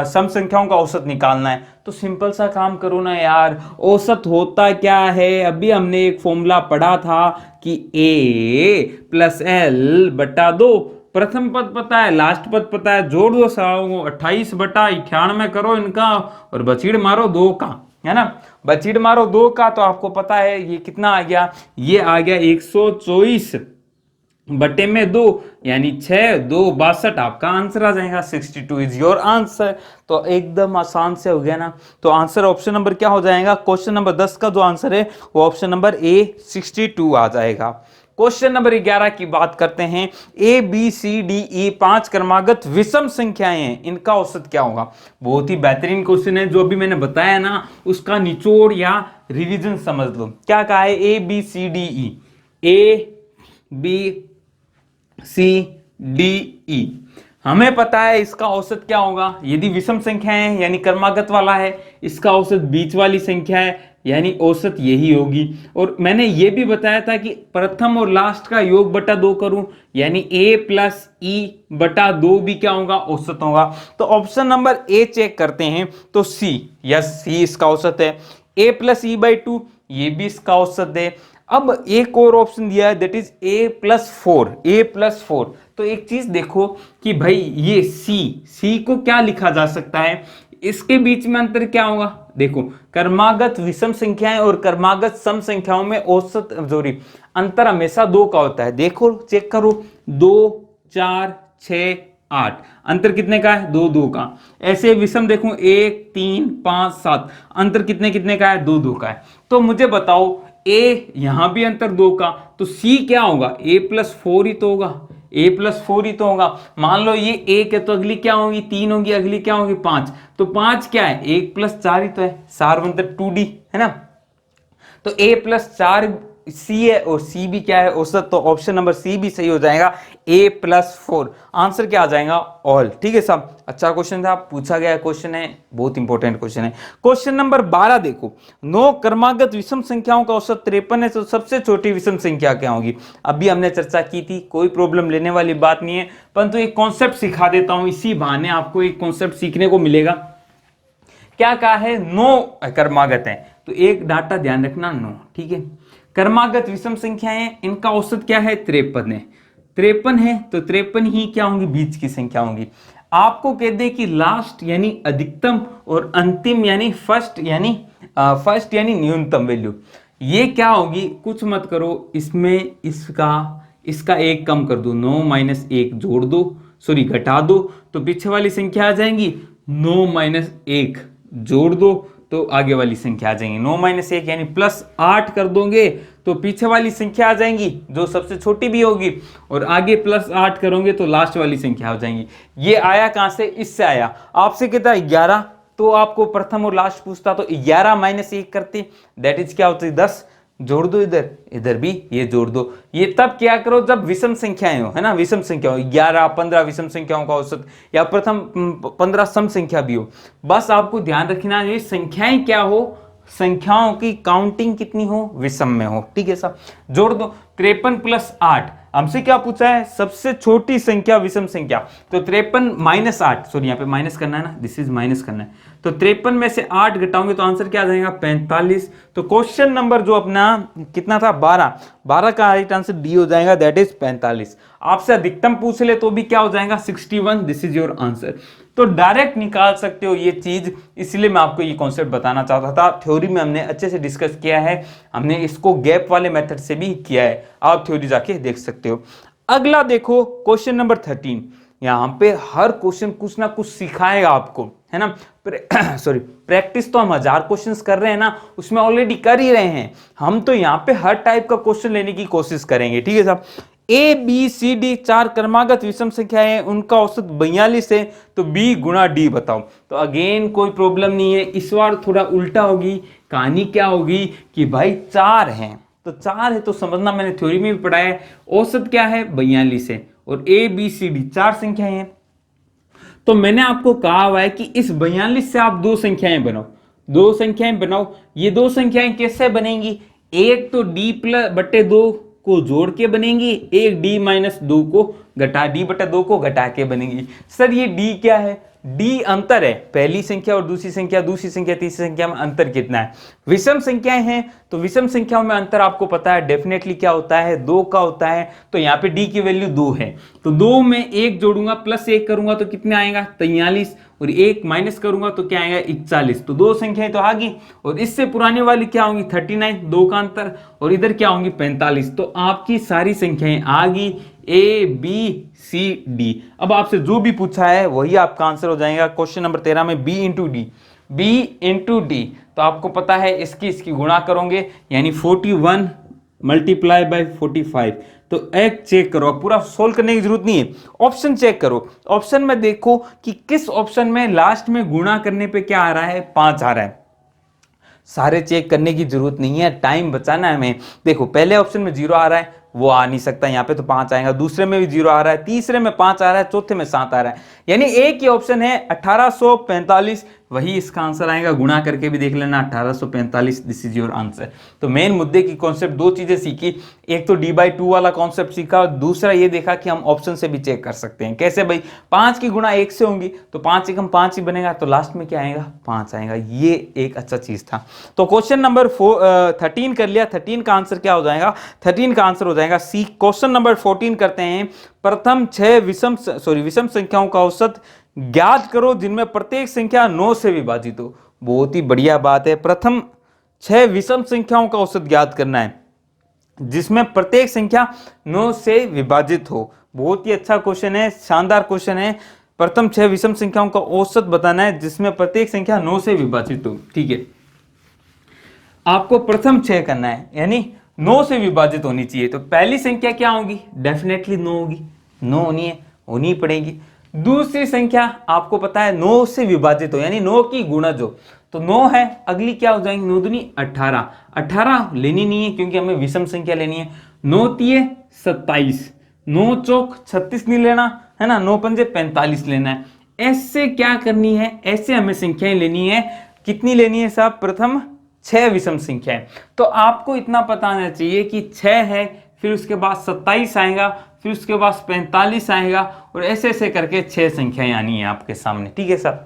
सम संख्याओं का औसत निकालना है। तो सिंपल सा काम करो ना यार, औसत होता क्या है, अभी हमने एक फॉर्मूला पढ़ा था कि a+l/2, प्रथम पद पता है, लास्ट पद पता है, जोड़ दो सालों, 28/98 करो इनका, और बचीड़ मारो 2 का, है ना, बचीड़ मारो 2 का, तो आपको पता है ये कितना आ गया, ये आ गया 124 बटे में 2, यानी 6 2 62, आपका आंसर आ जाएगा 62 इज योर आंसर। तो एकदम आसान से हो गया ना। तो आंसर ऑप्शन नंबर क्या हो जाएगा, क्वेश्चन नंबर 10 का जो आंसर है वो ऑप्शन नंबर ए 62 आ जाएगा। क्वेश्चन नंबर 11 की बात करते हैं। ए बी सी डी ई 5 क्रमागत विषम संख्याएं हैं, इनका औसत क्या होगा। बहुत ही बेहतरीन क्वेश्चन है, जो अभी मैंने बताया ना उसका निचोड़ या रिवीजन समझ लो। क्या कहा है, A B C D E, A B C D E, हमें पता है इसका औसत क्या होगा। यदि विषम संख्या है यानी क्रमागत वाला है, इसका औसत बीच वाली संख्या है यानी औसत यही होगी। और मैंने ये भी बताया था कि प्रथम और लास्ट का योग बटा 2 करूं, यानी a+e/2 भी क्या होगा, औसत होगा। तो ऑप्शन नंबर ए चेक करते हैं, तो सी, यस सी इसका औसत है। a+e/2 ये भी इसका औसत है। अब एक और ऑप्शन दिया है, दैट इज a+4, a+4। तो एक चीज देखो कि भाई ये सी को क्या लिखा जा सकता है, इसके बीच में अंतर क्या होगा। देखो, क्रमागत विषम संख्याएं और क्रमागत सम संख्याओं में औसत जोरी अंतर हमेशा 2 का होता है। देखो चेक करो, 2 4 6 8, अंतर कितने का है, 2 2 का। ऐसे विषम देखो 1 3 5 7, अंतर कितने कितने का है, 2 2 का है। तो मुझे बताओ, ए यहां भी अंतर 2 का, तो सी क्या होगा, a+4 ही तो होगा, a+4 ही तो होगा। मान लो ये 1 है तो अगली क्या होगी, 3 होगी, अगली क्या होगी, 5। तो 5 क्या है, 1+4 ही तो है, सार्वंतर 2D है ना। तो a+4 सी है और सी भी क्या है, औसत। तो ऑप्शन नंबर सी भी सही हो जाएगा, a+4। आंसर क्या आ जाएगा, ऑल। ठीक है साहब, अच्छा क्वेश्चन था, पूछा गया क्वेश्चन है, बहुत इंपॉर्टेंट क्वेश्चन है। क्वेश्चन नंबर 12 देखो, 9 क्रमागत विषम संख्याओं का औसत 53 है, तो सबसे छोटी विषम संख्या क्या होगी। अभी हमने चर्चा की थी, कोई प्रॉब्लम लेने वाली बात नहीं है, परंतु एक कॉन्सेप्ट सिखा देता हूं, इसी बहाने आपको एक कॉन्सेप्ट सीखने को मिलेगा। क्या कहा है, 9 क्रमागत है, तो एक डाटा ध्यान रखना, 9, ठीक है। क्रमागत विषम संख्याएं, इनका औसत क्या है, 53 है। 53 है तो 53 ही क्या होंगी, बीच की संख्या होंगी। आपको कह दे कि लास्ट यानी अधिकतम और अंतिम यानी फर्स्ट यानी न्यूनतम वैल्यू, ये क्या होगी, कुछ मत करो, इसमें इसका एक कम कर दो, 9 - 1 जोड़ दो, सॉरी घटा दो, तो पीछे वाली संख्या आ जाएंगी, 9 - 1 जोड़ दो, तो आगे वाली संख्या आ जाएंगी। 9 - 1 यानी +8 कर दोगे तो पीछे वाली संख्या आ जाएंगी जो सबसे छोटी भी होगी, और आगे +8 करोगे तो लास्ट वाली संख्या हो जाएंगी। ये आया कहां से? इससे आया। आपसे कहता है 11, तो आपको प्रथम और लास्ट पूछता तो 11 - 1 करते, दैट इज क्या होता है 10। जोड़ दो, इधर इधर भी ये जोड़ दो। ये तब क्या करो जब विषम संख्याएं हो, है ना, विषम संख्या हो, 11 15 विषम संख्याओं का औसत, या प्रथम 15 सम संख्या भी हो। बस आपको ध्यान रखना ये संख्याएं क्या हो, संख्याओं की काउंटिंग कितनी हो, विषम में हो। ठीक है साहब, जोड़ दो। 53 + 8, हमसे क्या पूछा है? सबसे छोटी संख्या विषम संख्या। तो 53 - 8, सॉरी यहाँ पे माइनस करना है ना, दिस इज माइनस करना है। तो 53 में से 8 घटाओगे तो आंसर क्या आ जाएगा? 45। तो क्वेश्चन नंबर जो अपना कितना था? 12 का राइट आंसर डी हो जाएगा, दैट इज 45। आपसे अधिकतम पूछ ले तो भी क्या हो जाएगा? 61, दिस इज योर आंसर। तो डायरेक्ट निकाल सकते हो ये चीज, इसलिए मैं आपको ये कॉन्सेप्ट बताना चाहता था। थ्योरी में हमने अच्छे से डिस्कस किया है, हमने इसको गैप वाले मेथड से भी किया है, आप थ्योरी जाके देख सकते हो। अगला देखो क्वेश्चन नंबर 13। यहाँ पे हर क्वेश्चन कुछ ना कुछ सिखाएगा आपको, है ना। सॉरी, प्रैक्टिस तो हम 1000 क्वेश्चंस कर रहे हैं ना, उसमें ऑलरेडी कर ही रहे हैं। हम तो यहाँ पे हर टाइप का क्वेश्चन लेने की कोशिश करेंगे। ठीक है साहब, ए बी सी डी 4 क्रमागत विषम संख्याएं हैं, उनका औसत 42 है, तो बी गुणा डी बताओ। तो अगेन कोई प्रॉब्लम नहीं है, इस बार थोड़ा उल्टा होगी कहानी। क्या होगी कि भाई 4 हैं, तो 4 है तो समझना, मैंने थ्योरी में भी पढ़ा है, औसत क्या है? 42 है, और ए बी सी डी 4 संख्याएं हैं। तो मैंने आपको कहा हुआ है कि इस 42 से आप 2 संख्याएं बनाओ, 2 संख्याएं बनाओ। ये 2 संख्याएं कैसे बनेंगी? एक तो d/2 को जोड़ के बनेंगी, एक d-2 को d/2 को घटा के बनेंगी। सर ये d क्या है? d अंतर है, पहली संख्या और दूसरी संख्या, तीसरी संख्या में अंतर कितना है? विषम संख्याएं हैं तो विषम संख्याओं में अंतर आपको पता है डेफिनेटली क्या होता है? 2 का होता है। तो यहाँ पे d की वैल्यू 2 है, तो 2 में 1 जोड़ूंगा +1 करूंगा तो कितना आएगा? 43, और 1 माइनस करूंगा तो क्या आएगा? 41। तो 2 संख्याएं तो आ गई, और इससे पुरानी वाली क्या होंगी? 39, 2 का अंतर, और इधर क्या होंगी? 45। तो आपकी सारी संख्याएं आ गई, ए बी सी डी। अब आपसे जो भी पूछा है वही आपका आंसर हो जाएगा। क्वेश्चन नंबर 13 में बी इंटू डी, तो आपको पता है इसकी गुणा करोगे, यानी 41 × 45। तो एक चेक करो, पूरा सोल्व करने की जरूरत नहीं है, ऑप्शन चेक करो। ऑप्शन में देखो कि किस ऑप्शन में लास्ट में गुणा करने पे क्या आ रहा है? 5 आ रहा है। सारे चेक करने की जरूरत नहीं है, टाइम बचाना है हमें। देखो पहले ऑप्शन में 0 आ रहा है, वो आ नहीं सकता, यहाँ पे तो 5 आएगा। दूसरे में भी 0 आ रहा है, तीसरे में 5 आ रहा है, चौथे में 7 आ रहा है, यानी एक ही ऑप्शन है 1845, वही इसका आंसर आएगा। गुणा करके भी देख लेना, 1845, दिस इज योर आंसर। तो मेन मुद्दे की कॉन्सेप्ट 2 चीजें सीखी, एक तो d/2 वाला कॉन्सेप्ट सीखा, और दूसरा ये देखा कि हम ऑप्शन से भी चेक कर सकते हैं। कैसे भाई? 5 की गुणा 1 से होंगी तो 5 एकम 5 ही बनेगा, तो लास्ट में क्या आएगा? 5 आएगा। ये एक अच्छा चीज था। तो क्वेश्चन नंबर 13 कर लिया। 13 का आंसर क्या हो जाएगा? 13 का आंसर हो जाएगा सी। क्वेश्चन नंबर 14 करते हैं। प्रथम 6 विषम संख्याओं का औसत ज्ञात करो जिनमें प्रत्येक संख्या 9 से विभाजित हो। बहुत ही बढ़िया बात है, प्रथम 6 विषम संख्याओं का औसत ज्ञात करना है जिसमें प्रत्येक संख्या 9 से विभाजित हो। बहुत ही अच्छा क्वेश्चन है, शानदार क्वेश्चन है। प्रथम 6 विषम संख्याओं का औसत बताना है जिसमें प्रत्येक संख्या 9 से विभाजित हो। ठीक है, आपको प्रथम 6 करना है, यानी 9 से विभाजित होनी चाहिए। तो पहली संख्या क्या होगी? डेफिनेटली 9 होगी, 9 होनी पड़ेगी। दूसरी संख्या आपको पता है 9 से विभाजित हो, यानी 9 की गुणज हो, तो 9 है। अगली क्या हो जाएंगी? 9 दूनी 18, 18 लेनी नहीं है क्योंकि हमें विषम संख्या लेनी है। 9 तिये 27, 9 चौक 36 नहीं लेना है ना, 9 पंजे 45 लेना है। ऐसे क्या करनी है? ऐसे हमें संख्याएं लेनी है। कितनी लेनी है साहब? प्रथम 6 विषम संख्याएं। तो आपको इतना पता होना चाहिए कि 6 है, फिर उसके बाद 27 आएगा, फिर उसके बाद 45 आएगा, और ऐसे ऐसे करके 6 संख्याएं आनी है आपके सामने। ठीक है सर,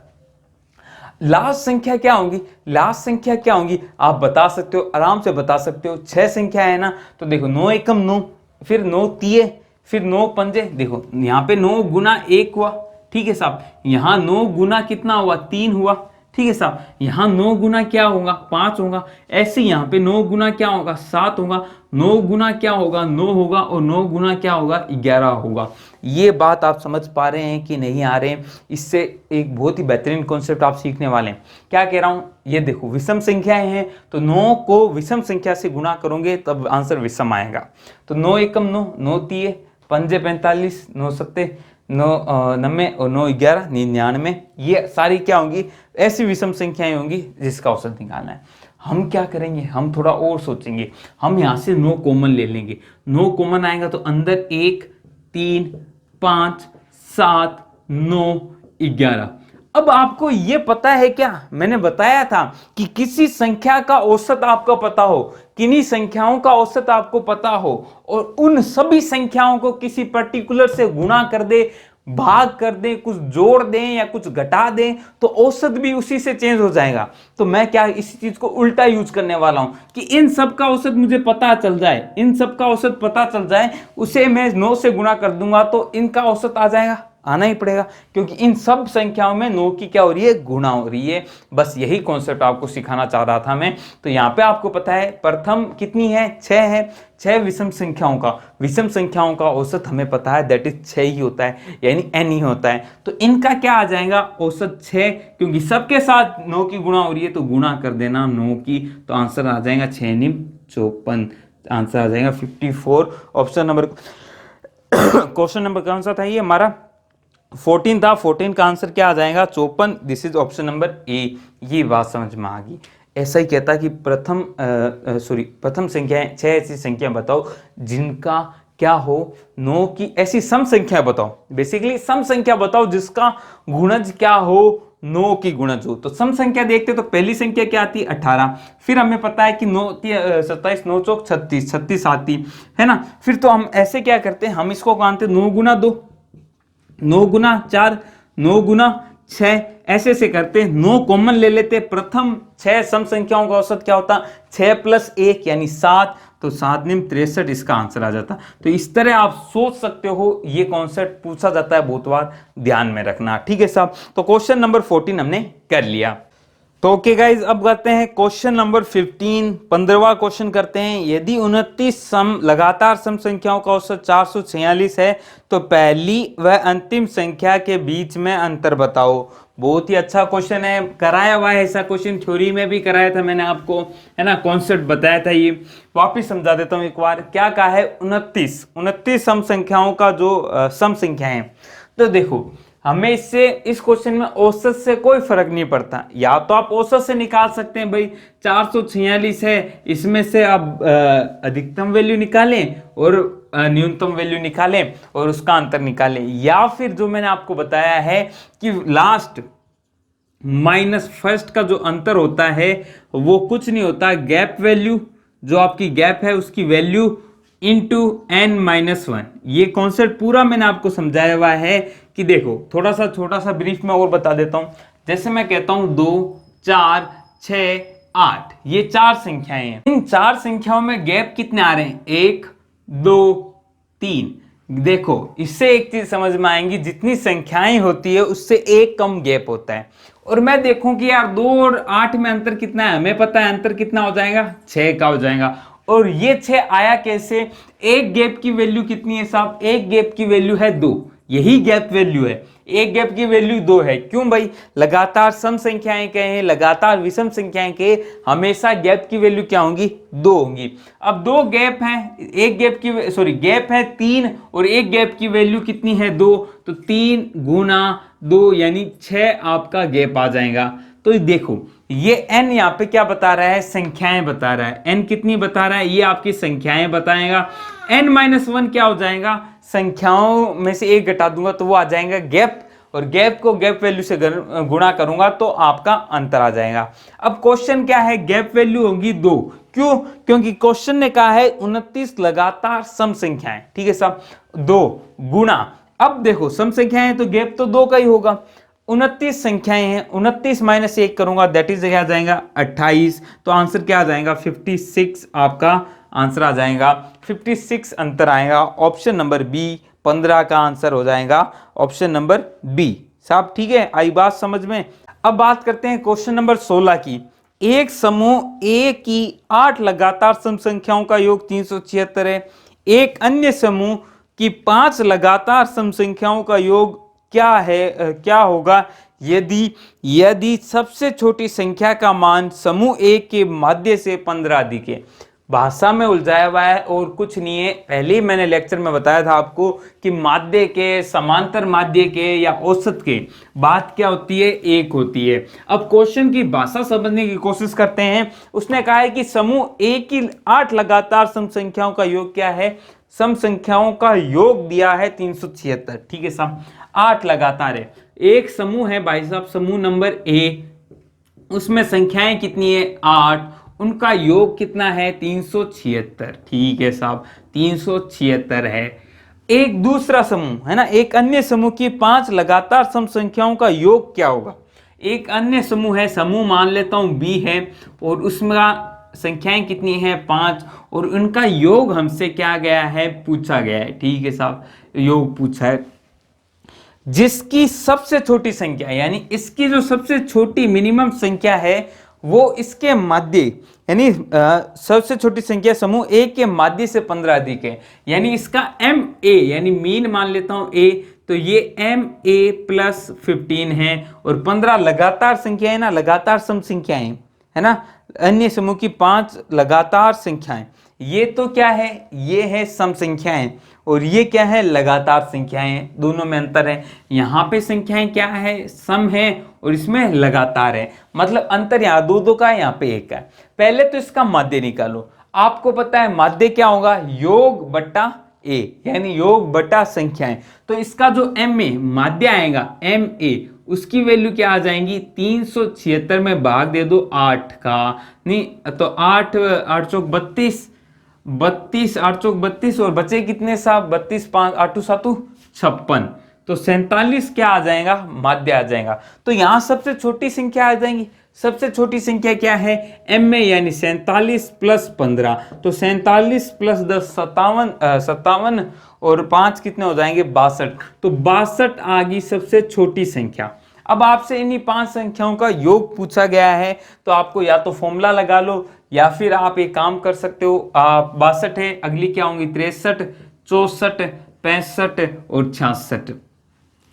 लास्ट संख्या क्या होंगी? लास्ट संख्या क्या होंगी आप बता सकते हो, आराम से बता सकते हो। 6 संख्या है ना, तो देखो 9 एकम 9, फिर 9 तिये, फिर 9 पंजे। देखो यहाँ पे 9 गुना 1 हुआ, ठीक है साहब। यहाँ 9 गुना कितना हुआ? 3 हुआ, ठीक है साहब। यहाँ 9 गुना क्या होगा 5 होगा, ऐसे यहाँ पे 9 गुना क्या होगा 7 होगा, 9 गुना क्या होगा 9 होगा, और 9 गुना क्या होगा 11 होगा। ये बात आप समझ पा रहे हैं कि नहीं आ रहे हैं? इससे एक बहुत ही बेहतरीन कॉन्सेप्ट आप सीखने वाले हैं। क्या कह रहा हूँ, ये देखो विषम संख्याएं हैं तो 9 को विषम संख्या से गुणा करोगे तब आंसर विषम आएगा। तो 9 एकम 9, 9 तिये पंजे 45, 9 सत्ते 90 और 9 11 99। ये सारी क्या होंगी, ऐसी विषम संख्याएं होंगी जिसका औसत निकालना है। हम क्या करेंगे, हम थोड़ा और सोचेंगे। हम यहाँ से 9 कॉमन ले लेंगे, 9 कॉमन आएगा तो अंदर 1 3 5 7 9 11। अब आपको ये पता है क्या, मैंने बताया था कि किसी संख्या का औसत आपको पता हो, किन्हीं संख्याओं का औसत आपको पता हो, और उन सभी संख्याओं को किसी पर्टिकुलर से गुणा कर दे, भाग कर दें, कुछ जोड़ दें या कुछ घटा दें, तो औसत भी उसी से चेंज हो जाएगा। तो मैं क्या इसी चीज को उल्टा यूज करने वाला हूं कि इन सब का औसत मुझे पता चल जाए, इन सब का औसत पता चल जाए, उसे मैं 9 से गुणा कर दूंगा तो इनका औसत आ जाएगा, आना ही पड़ेगा, क्योंकि इन सब संख्याओं में 9 की क्या हो रही है, गुणा हो रही है। बस यही कॉन्सेप्ट आपको सिखाना चाह रहा था मैं। तो यहाँ पे आपको पता है प्रथम कितनी है, 6 है। 6 विषम संख्याओं का औसत हमें पता है, दैट इज 6 ही होता है, यानी n ही होता है। तो इनका क्या आ जाएगा, औसत 6, क्योंकि सबके साथ 9 की गुणा हो रही है तो गुणा कर देना 9 की, तो आंसर आ जाएगा 6 निम 54, आंसर आ जाएगा 54। ऑप्शन नंबर क्वेश्चन नंबर कौन सा था ये हमारा, 14 था। 14 का आंसर क्या आ जाएगा 54। This is option number A. ये बात समझ में आ गई। ऐसा ही कहता कि प्रथम संख्याएं 6 ऐसी संख्या बताओ जिनका क्या हो 9 की ऐसी सम संख्या बताओ, बेसिकली सम संख्या बताओ जिसका गुणज क्या हो 9 की गुणज हो। तो सम संख्या देखते तो पहली संख्या क्या आती 18, फिर हमें पता है कि 9 27 9 चौक 36, 36 आती है ना। फिर तो हम ऐसे क्या करते हैं, हम इसको मानते 9 गुना 2, 9 गुना 4, 9 गुना 6, ऐसे से करते 9 कॉमन ले लेते। प्रथम 6 सम संख्याओं का औसत क्या होता 6 + 1 यानी 7, तो 7 निम 63 इसका आंसर आ जाता। तो इस तरह आप सोच सकते हो, ये कॉन्सेप्ट पूछा जाता है बहुत बार, ध्यान में रखना, ठीक है साहब। तो क्वेश्चन नंबर 14 हमने कर लिया। तो ओके गाइज, अब करते हैं क्वेश्चन नंबर 15, 15वां क्वेश्चन करते हैं। यदि 29 लगातार सम संख्याओं का औसत 446 है तो पहली व अंतिम संख्या के बीच में अंतर बताओ। बहुत ही अच्छा क्वेश्चन है, कराया हुआ है ऐसा क्वेश्चन, थ्योरी में भी कराया था मैंने आपको, है ना, कॉन्सेप्ट बताया था। ये वापिस समझा देता हूँ एक बार। क्या कहा है 29 सम संख्याओं का जो सम संख्या है। तो देखो हमें इससे इस क्वेश्चन में औसत से कोई फर्क नहीं पड़ता, या तो आप औसत से निकाल सकते हैं भाई 446 है, इसमें से आप अधिकतम वैल्यू निकालें और न्यूनतम वैल्यू निकालें और उसका अंतर निकालें, या फिर जो मैंने आपको बताया है कि लास्ट माइनस फर्स्ट का जो अंतर होता है वो कुछ नहीं होता, गैप वैल्यू, जो आपकी गैप है उसकी वैल्यू इंटू n-1। ये कॉन्सेप्ट पूरा मैंने आपको समझाया हुआ है कि देखो थोड़ा सा छोटा सा ब्रीफ में और बता देता हूं। जैसे मैं कहता हूं 2 4 6 8, ये 4 संख्याएं हैं। इन 4 संख्याओं में गैप कितने आ रहे हैं 1 2 3। देखो इससे एक चीज समझ में आएंगी, जितनी संख्याएं होती है उससे एक कम गैप होता है। और मैं देखूं कि यार 2 और 8 में अंतर कितना है, हमें पता है अंतर कितना हो जाएगा 6 का हो जाएगा। और ये 6 आया कैसे, एक गैप की वैल्यू कितनी है साहब, एक गैप की वैल्यू है 2, यही गैप वैल्यू है, एक गैप की वैल्यू 2 है। क्यों भाई, लगातार सम संख्याएं कहें लगातार विषम संख्याएं के हमेशा गैप की वैल्यू क्या होंगी 2 होंगी। अब 2 गैप हैं, एक गैप की गैप है 3 और एक गैप की वैल्यू कितनी है 2, तो 3 गुना 2 यानी 6 आपका गैप आ जाएगा। तो देखो ये n यहाँ पे क्या बता रहा है, संख्याएं बता रहा है। n कितनी बता रहा है, ये आपकी संख्याएं बताएगा। n-1 क्या हो जाएगा, संख्याओं में से एक घटा दूंगा तो वो आ जाएगा गैप, और गैप को गैप वैल्यू से गुणा करूंगा तो आपका अंतर आ जाएगा। अब क्वेश्चन क्या है, गैप वैल्यू होगी 2। क्यों, क्योंकि क्वेश्चन ने कहा है 29 लगातार सम संख्याएं, ठीक है साहब, 2 गुणा। अब देखो सम संख्याएं तो गैप तो 2 का ही होगा, 29 संख्याएं हैं, 29 - 1 करूंगा दैट इज क्या आ जाएगा 28। तो आंसर क्या आ जाएगा 56, आपका आंसर आ जाएगा 56, अंतर आएगा ऑप्शन नंबर बी। 15 का आंसर हो जाएगा ऑप्शन नंबर बी साहब, ठीक है, आई बात समझ में। अब बात करते हैं क्वेश्चन नंबर 16 की। एक समूह ए की 8 लगातार सम संख्याओं का योग 376 है। एक अन्य समूह की 5 लगातार सम संख्याओं का योग क्या है, क्या होगा यदि यदि सबसे छोटी संख्या का मान समूह ए के माध्य से 15 अधिक है। भाषा में उलझाया हुआ है और कुछ नहीं है। पहले ही मैंने लेक्चर में बताया था आपको कि माध्य के, समांतर माध्य के या औसत के बात क्या होती है, एक होती है। अब क्वेश्चन की भाषा समझने की कोशिश करते हैं। उसने कहा है कि समूह ए की 8 लगातार सम संख्याओं का योग क्या है, सम संख्याओं का योग दिया है 376। ठीक है साहब, 8 लगातार है। एक समूह है भाई साहब, समूह नंबर ए, उसमें संख्याएं कितनी है 8, उनका योग कितना है 376। ठीक है साहब, 376 है। एक दूसरा समूह है ना, एक अन्य समूह की 5 लगातार सम संख्याओं का योग क्या होगा। एक अन्य समूह है, समूह मान लेता हूं बी है, और उसमें संख्याएं कितनी है 5, और उनका योग हमसे क्या गया है, पूछा गया है। ठीक है साहब, योग पूछा है। जिसकी सबसे छोटी संख्या यानी इसकी जो सबसे छोटी मिनिमम संख्या है वो इसके माध्य यानी सबसे छोटी संख्या समूह ए के माध्य से 15 अधिक है, यानी इसका एम ए यानी मीन मान लेता हूं ए, तो ये एम ए प्लस 15 है, और 15 लगातार संख्या है ना, लगातार सम संख्याएं है ना, अन्य समूह की 5 लगातार संख्याएं। ये तो क्या है, ये है सम संख्याएं, और ये क्या है, लगातार संख्याएं। दोनों में अंतर है। यहाँ पे संख्याएं क्या है, सम है, और इसमें लगातार है। मतलब अंतर यहाँ दो का है, यहाँ पे एक है। पहले तो इसका माध्य निकालो। आपको पता है माध्य क्या होगा, योग बट्टा ए, यानी योग बट्टा संख्याएं। तो इसका जो एम ए माध्य आएगा, एम ए, उसकी वैल्यू क्या आ जाएंगी, 376 में भाग दे दो 8 का, नहीं तो 8 8 चौक 32, 32 8 चौक 32, और बचे कितने साहब 32 5 8 7 56, तो 47 क्या आ जाएगा, माध्य आ जाएगा। तो यहां सबसे छोटी संख्या आ जाएंगी। सबसे छोटी संख्या क्या है, एम ए, यानी 47 प्लस 15, तो 47 प्लस 10 57, और 5 कितने हो जाएंगे 62, तो 62 आ गई सबसे छोटी संख्या। अब आपसे इन्हीं 5 संख्याओं का योग पूछा गया है, तो आपको या तो फॉर्मूला लगा लो, या फिर आप एक काम कर सकते हो, आप 62 है, अगली क्या होंगी 63 64 65 और 66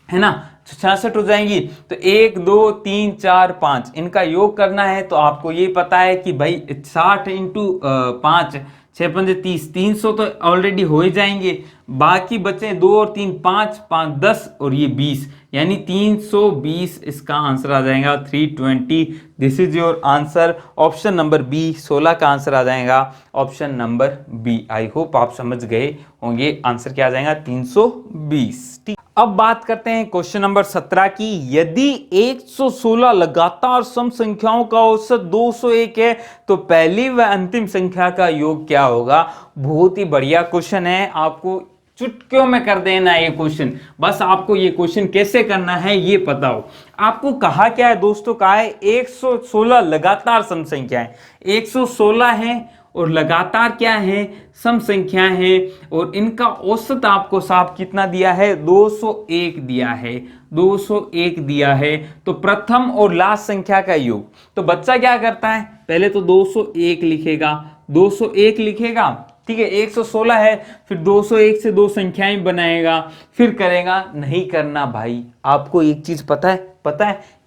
है ना, 66 हो जाएंगी। तो 1 2 3 4 5 इनका योग करना है, तो आपको ये पता है कि भाई 60 इंटू 5 6 5 30, 300 तो ऑलरेडी हो ही जाएंगे। बाकी बचे 2 और 3 5 5 10 और ये 20, यानी 320 इसका आंसर आ जाएगा 320। This is your answer, option number B. 16 का आंसर आ जाएगा option number B. I hope आप समझ गए होंगे, आंसर क्या आ जाएगा 320। ठीक, अब बात करते हैं क्वेश्चन नंबर 17 की। यदि 116 लगातार सम संख्याओं का औसत 201 है तो पहली व अंतिम संख्या का योग क्या होगा। बहुत ही बढ़िया क्वेश्चन है, आपको चुटकियों में कर देना ये क्वेश्चन। बस आपको ये क्वेश्चन कैसे करना है ये पता हो। आपको कहा क्या है दोस्तों, कहा है 116 लगातार सम संख्या है, 116 है और लगातार क्या है, सम संख्या है, और इनका औसत आपको साहब कितना दिया है, 201 दिया है, 201 दिया है। तो प्रथम और लास्ट संख्या का योग, तो बच्चा क्या करता है, पहले तो 201 लिखेगा, 201 लिखेगा, ठीक है, 116 है, फिर 201 से 2 संख्याएं बनाएगा, फिर करेगा। नहीं करना भाई, आपको एक चीज पता है,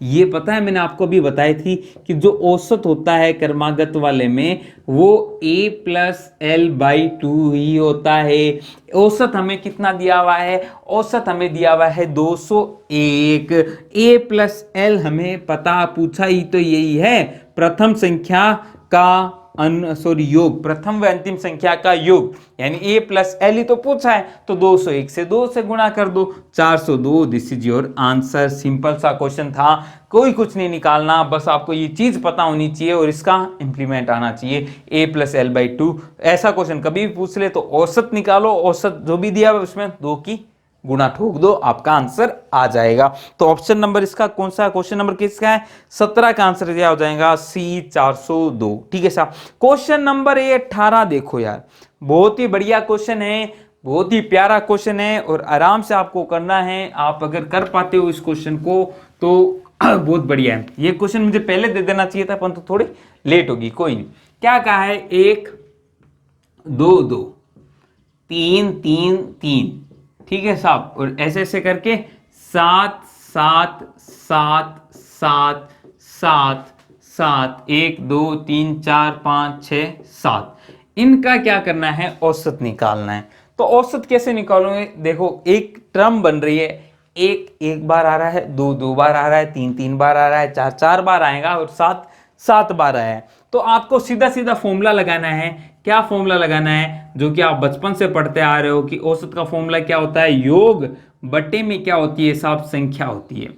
ये पता है, मैंने आपको अभी बताई थी कि जो औसत होता है क्रमागत वाले में वो a प्लस एल बाई 2 ही होता है। औसत हमें कितना दिया हुआ है, औसत हमें दिया हुआ है 201। a प्लस एल हमें पता, पूछा ही तो यही है, प्रथम संख्या का योग, प्रथम व अंतिम संख्या का योग, यानी a प्लस एल ही तो पूछा है। तो 201 से 2 से गुणा कर दो, 402। This is your answer. Simple सा क्वेश्चन था, कोई कुछ नहीं निकालना, बस आपको ये चीज पता होनी चाहिए और इसका इंप्लीमेंट आना चाहिए, a प्लस एल बाई 2। ऐसा क्वेश्चन कभी भी पूछ ले तो औसत निकालो, औसत जो भी दिया है उसमें 2 की गुणा ठोक दो, आपका आंसर आ जाएगा। तो ऑप्शन नंबर इसका कौन सा, क्वेश्चन नंबर किसका है, 17 का आंसर क्या हो जाएगा, सी 402। ठीक है साहब। क्वेश्चन नंबर 18 देखो यार, बहुत ही बढ़िया क्वेश्चन है, बहुत ही प्यारा क्वेश्चन है, और आराम से आपको करना है। आप अगर कर पाते हो इस क्वेश्चन को तो बहुत बढ़िया है। ये क्वेश्चन मुझे पहले दे देना चाहिए था, परंतु थोड़ी लेट होगी, कोई नहीं। क्या कहा है, 1 2 2 3 3 3, ठीक है साहब, और ऐसे ऐसे करके 7 7 7 7 7 7, 1 2 3 4 5 6 7, इनका क्या करना है, औसत निकालना है। तो औसत कैसे निकालोगे, देखो एक टर्म बन रही है, एक बार आ रहा है, दो बार आ रहा है, तीन बार आ रहा है, चार बार आएगा, और सात बार आया है। तो आपको सीधा सीधा फॉर्मूला लगाना है। क्या फॉर्मूला लगाना है, जो कि आप बचपन से पढ़ते आ रहे हो कि औसत का फॉर्मूला क्या होता है, योग बटे में क्या होती है साहब, संख्या होती है।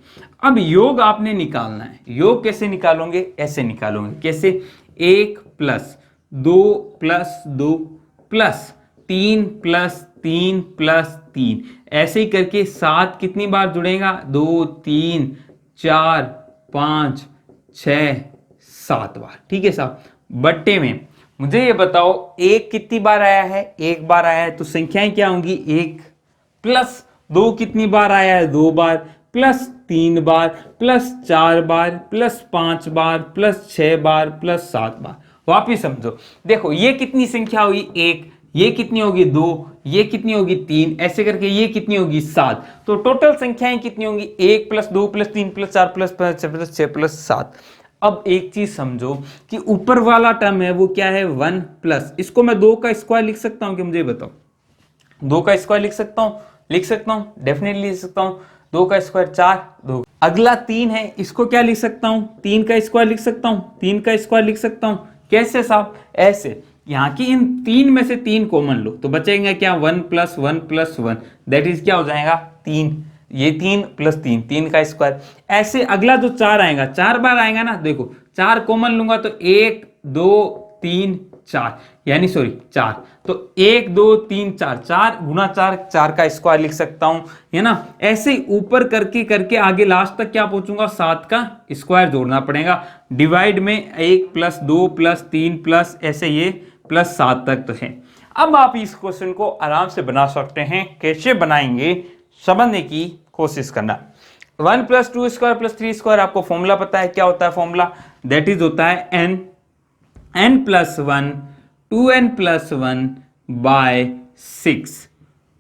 अब योग आपने निकालना है। योग कैसे निकालोगे, ऐसे निकालोगे, कैसे, 1 plus 2 plus 2 plus 3 plus 3 plus 3, ऐसे ही करके 7 कितनी बार जुड़ेगा, 2 3 4 5 6 7 बार, ठीक है साहब। बट्टे में मुझे ये बताओ, एक कितनी बार आया है, एक बार आया है, तो संख्याएं क्या होंगी, 1 प्लस 2 कितनी बार आया है, 2 बार, प्लस 3 बार, प्लस 4 बार, प्लस 5 बार, प्लस 6 बार, प्लस 7 बार। वापिस समझो, देखो ये कितनी संख्या हुई, 1, ये कितनी होगी, 2, ये कितनी होगी, 3, ऐसे करके ये कितनी होगी, 7। तो टोटल संख्याएं कितनी होंगी, 1 plus 2 plus 3 plus 4 plus 5 plus 6 plus 7। अब एक चीज समझो कि ऊपर वाला टर्म है वो क्या है, 1 प्लस, इसको मैं 2 का स्क्वायर लिख सकता हूं कि, मुझे बताओ, 2 का स्क्वायर लिख सकता हूं, डेफिनेटली लिख सकता हूं। 2 का स्क्वायर 4, 2। अगला 3 है, इसको क्या लिख सकता हूं, 3 का स्क्वायर लिख सकता हूं, 3 का स्क्वायर लिख सकता हूं। कैसे साहब, ऐसे, यहां की इन 3 में से 3 कॉमन लो तो बचेगा क्या, 1 प्लस 1 प्लस 1, दैट इज क्या हो जाएगा, 3। ये 3 प्लस 3, 3 का स्क्वायर। ऐसे अगला जो 4 आएगा, 4 बार आएगा ना, देखो 4 कॉमन लूंगा तो 1 2 3 4, यानी सॉरी 4, तो 1 2 3 4, 4 गुना 4, 4 का स्क्वायर लिख सकता हूं, है ना। ऐसे ही ऊपर करके करके आगे लास्ट तक क्या पहुंचूंगा, 7 का स्क्वायर जोड़ना पड़ेगा। डिवाइड में 1 प्लस 2 प्लस 3 प्लस ऐसे ये प्लस 7 तक तो है। अब आप इस क्वेश्चन को आराम से बना सकते हैं। कैसे बनाएंगे, समझने की कोशिश करना। 1 प्लस 2 स्क्वायर प्लस 3 स्क्वायर, आपको फॉर्मूला पता है, क्या होता है फॉर्मूला, दैट इज होता है n plus 1 2n plus 1 bye 6।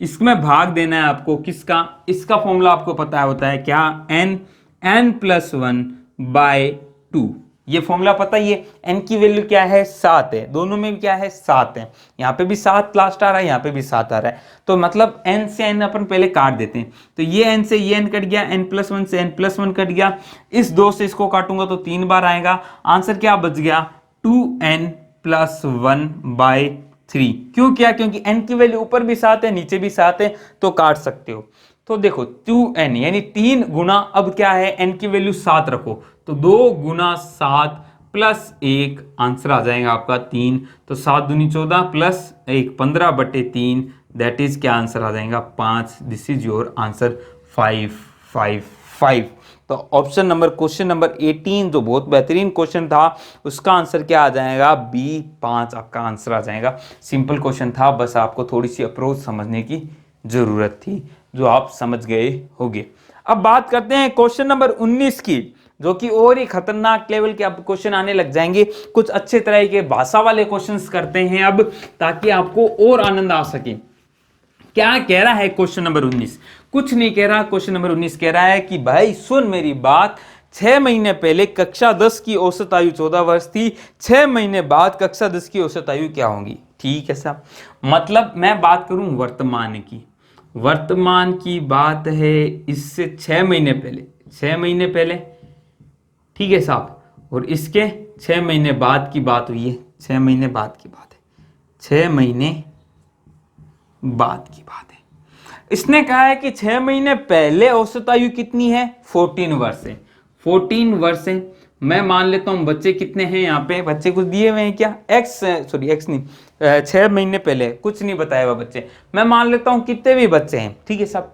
इसमें भाग देना है आपको किसका, इसका फॉर्मूला आपको पता होता है क्या, n प्लस 1 बाय 2। ये फॉर्मूला पता ही है। n की वैल्यू क्या है, 7 है, दोनों में भी क्या है, 7 है। यहाँ पे भी 7 लास्ट आ रहा है, यहाँ पे भी 7 आ रहा है, तो मतलब n से n अपन पहले काट देते हैं। तो ये n से ये n कट गया, n प्लस 1 से n प्लस 1 कट गया, इस 2 से इसको काटूंगा तो 3 बार आएगा। आंसर क्या बच गया, 2n प्लस 1 बाय 3। क्यों किया, क्योंकि n की वैल्यू ऊपर भी 7 है, नीचे भी 7 है, तो काट सकते हो। तो देखो 2n यानी 3 गुना, अब क्या है, n की वैल्यू 7 रखो, तो 2 गुना 7 प्लस 1, आंसर आ जाएगा आपका 3। तो 7 दूनी 14 प्लस 1 15 बटे 3, दैट इज क्या आंसर आ जाएगा 5। This is your answer 555। तो ऑप्शन नंबर, क्वेश्चन नंबर 18 जो बहुत बेहतरीन क्वेश्चन था, उसका आंसर क्या आ जाएगा, B5 आपका आंसर आ जाएगा। सिंपल क्वेश्चन था, बस आपको थोड़ी सी अप्रोच समझने की जरूरत थी, जो आप समझ गए होंगे। अब बात करते हैं क्वेश्चन नंबर 19 की, जो कि और ही खतरनाक लेवल के अब क्वेश्चन आने लग जाएंगे। कुछ अच्छे तरह के भाषा वाले क्वेश्चंस करते हैं अब, ताकि आपको और आनंद आ सके। क्या कह रहा है क्वेश्चन नंबर 19, कुछ नहीं कह रहा। क्वेश्चन नंबर 19 कह रहा है कि भाई सुन मेरी बात, 6 महीने पहले कक्षा 10 की औसत आयु 14 वर्ष थी, 6 महीने बाद कक्षा 10 की औसत आयु क्या होगी। ठीक है साहब, मतलब मैं बात करूं वर्तमान की, वर्तमान की बात है, इससे 6 महीने पहले, 6 महीने पहले, ठीक है साहब, और इसके 6 महीने बाद की बात हुई है, 6 महीने बाद की बात है, 6 महीने बाद की बात है। इसने कहा है कि 6 महीने पहले औसत आयु कितनी है, 14 वर्ष है, 14 वर्ष है। मैं मान लेता हूं बच्चे कितने हैं, यहाँ पे बच्चे कुछ दिए हुए हैं क्या, एक्स नहीं, 6 महीने पहले कुछ नहीं बताया हुआ बच्चे, मैं मान लेता हूं कितने भी बच्चे हैं, ठीक है साहब।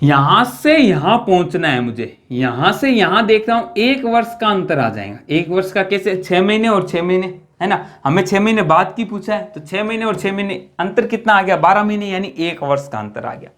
यहां से यहां पहुंचना है मुझे, यहां से यहां देख रहा हूं 1 वर्ष का अंतर आ जाएगा। 1 वर्ष का कैसे, 6 महीने और 6 महीने, है ना, हमें 6 महीने बाद की पूछा है, तो 6 महीने और 6 महीने अंतर कितना आ गया, 12 महीने, यानी 1 वर्ष का अंतर आ गया।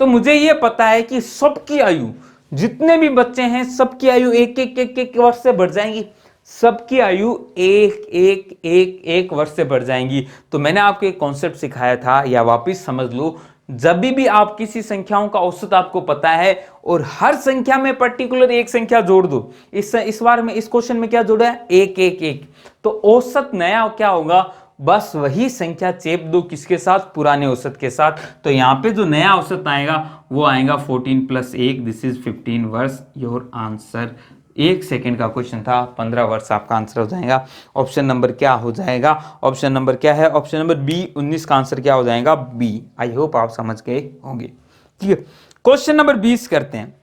तो मुझे यह पता है कि सबकी आयु जितने भी बच्चे हैं सबकी आयु एक एक एक एक वर्ष से बढ़ जाएंगी, सबकी आयु एक एक एक एक वर्ष से बढ़ जाएंगी। तो मैंने आपको एक कॉन्सेप्ट सिखाया था, या वापस समझ लो, जब भी आप किसी संख्याओं का औसत आपको पता है और हर संख्या में पर्टिकुलर एक संख्या जोड़ दो, इस बार में इस क्वेश्चन में क्या जोड़ा है, एक एक एक, तो औसत नया क्या होगा, बस वही संख्या चेप दो किसके साथ, पुराने औसत के साथ। तो यहाँ पे जो नया औसत आएगा वो आएगा 14 + 1, दिस इज 15 वर्ष, योर आंसर। 1 सेकेंड का क्वेश्चन था, 15 वर्ष आपका आंसर हो जाएगा। ऑप्शन नंबर क्या हो जाएगा, ऑप्शन नंबर क्या है, ऑप्शन नंबर बी, 19 का आंसर क्या हो जाएगा, बी। आई होप आप समझ गए होंगे। ठीक है, क्वेश्चन नंबर 20 करते हैं।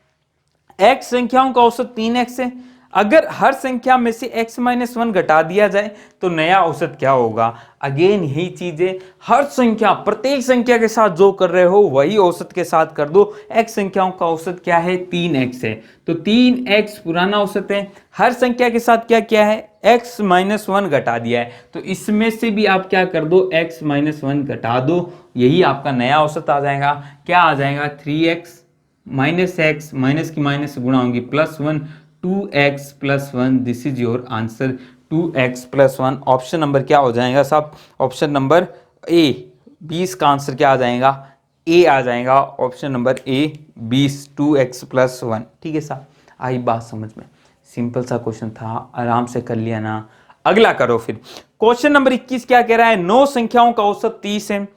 x संख्याओं का औसत 3x है, अगर हर संख्या में से x - 1 घटा दिया जाए तो नया औसत क्या होगा। अगेन यही चीजें, हर संख्या, प्रत्येक संख्या के साथ जो कर रहे हो वही औसत के साथ कर दो। x संख्याओं का औसत क्या है, 3x है, तो 3x पुराना औसत है। हर संख्या के साथ क्या क्या है, x - 1 घटा दिया है, तो इसमें से भी आप क्या कर दो, x - 1 घटा दो, यही आपका नया औसत आ जाएगा। क्या आ जाएगा, 3x -x, माइनस की माइनस गुणा होंगी, +1, 2x + 1, this is your answer, 2x + 1। Option number क्या हो जाएगा साहब, ऑप्शन नंबर ए, 20 का आंसर क्या आ जाएगा, ए आ जाएगा, ऑप्शन नंबर ए 20, 2x + 1। ठीक है साहब, आई बात समझ में, सिंपल सा क्वेश्चन था, आराम से कर लिया ना। अगला करो फिर, क्वेश्चन नंबर 21 क्या कह रहा है, 9 संख्याओं का औसत 30 है,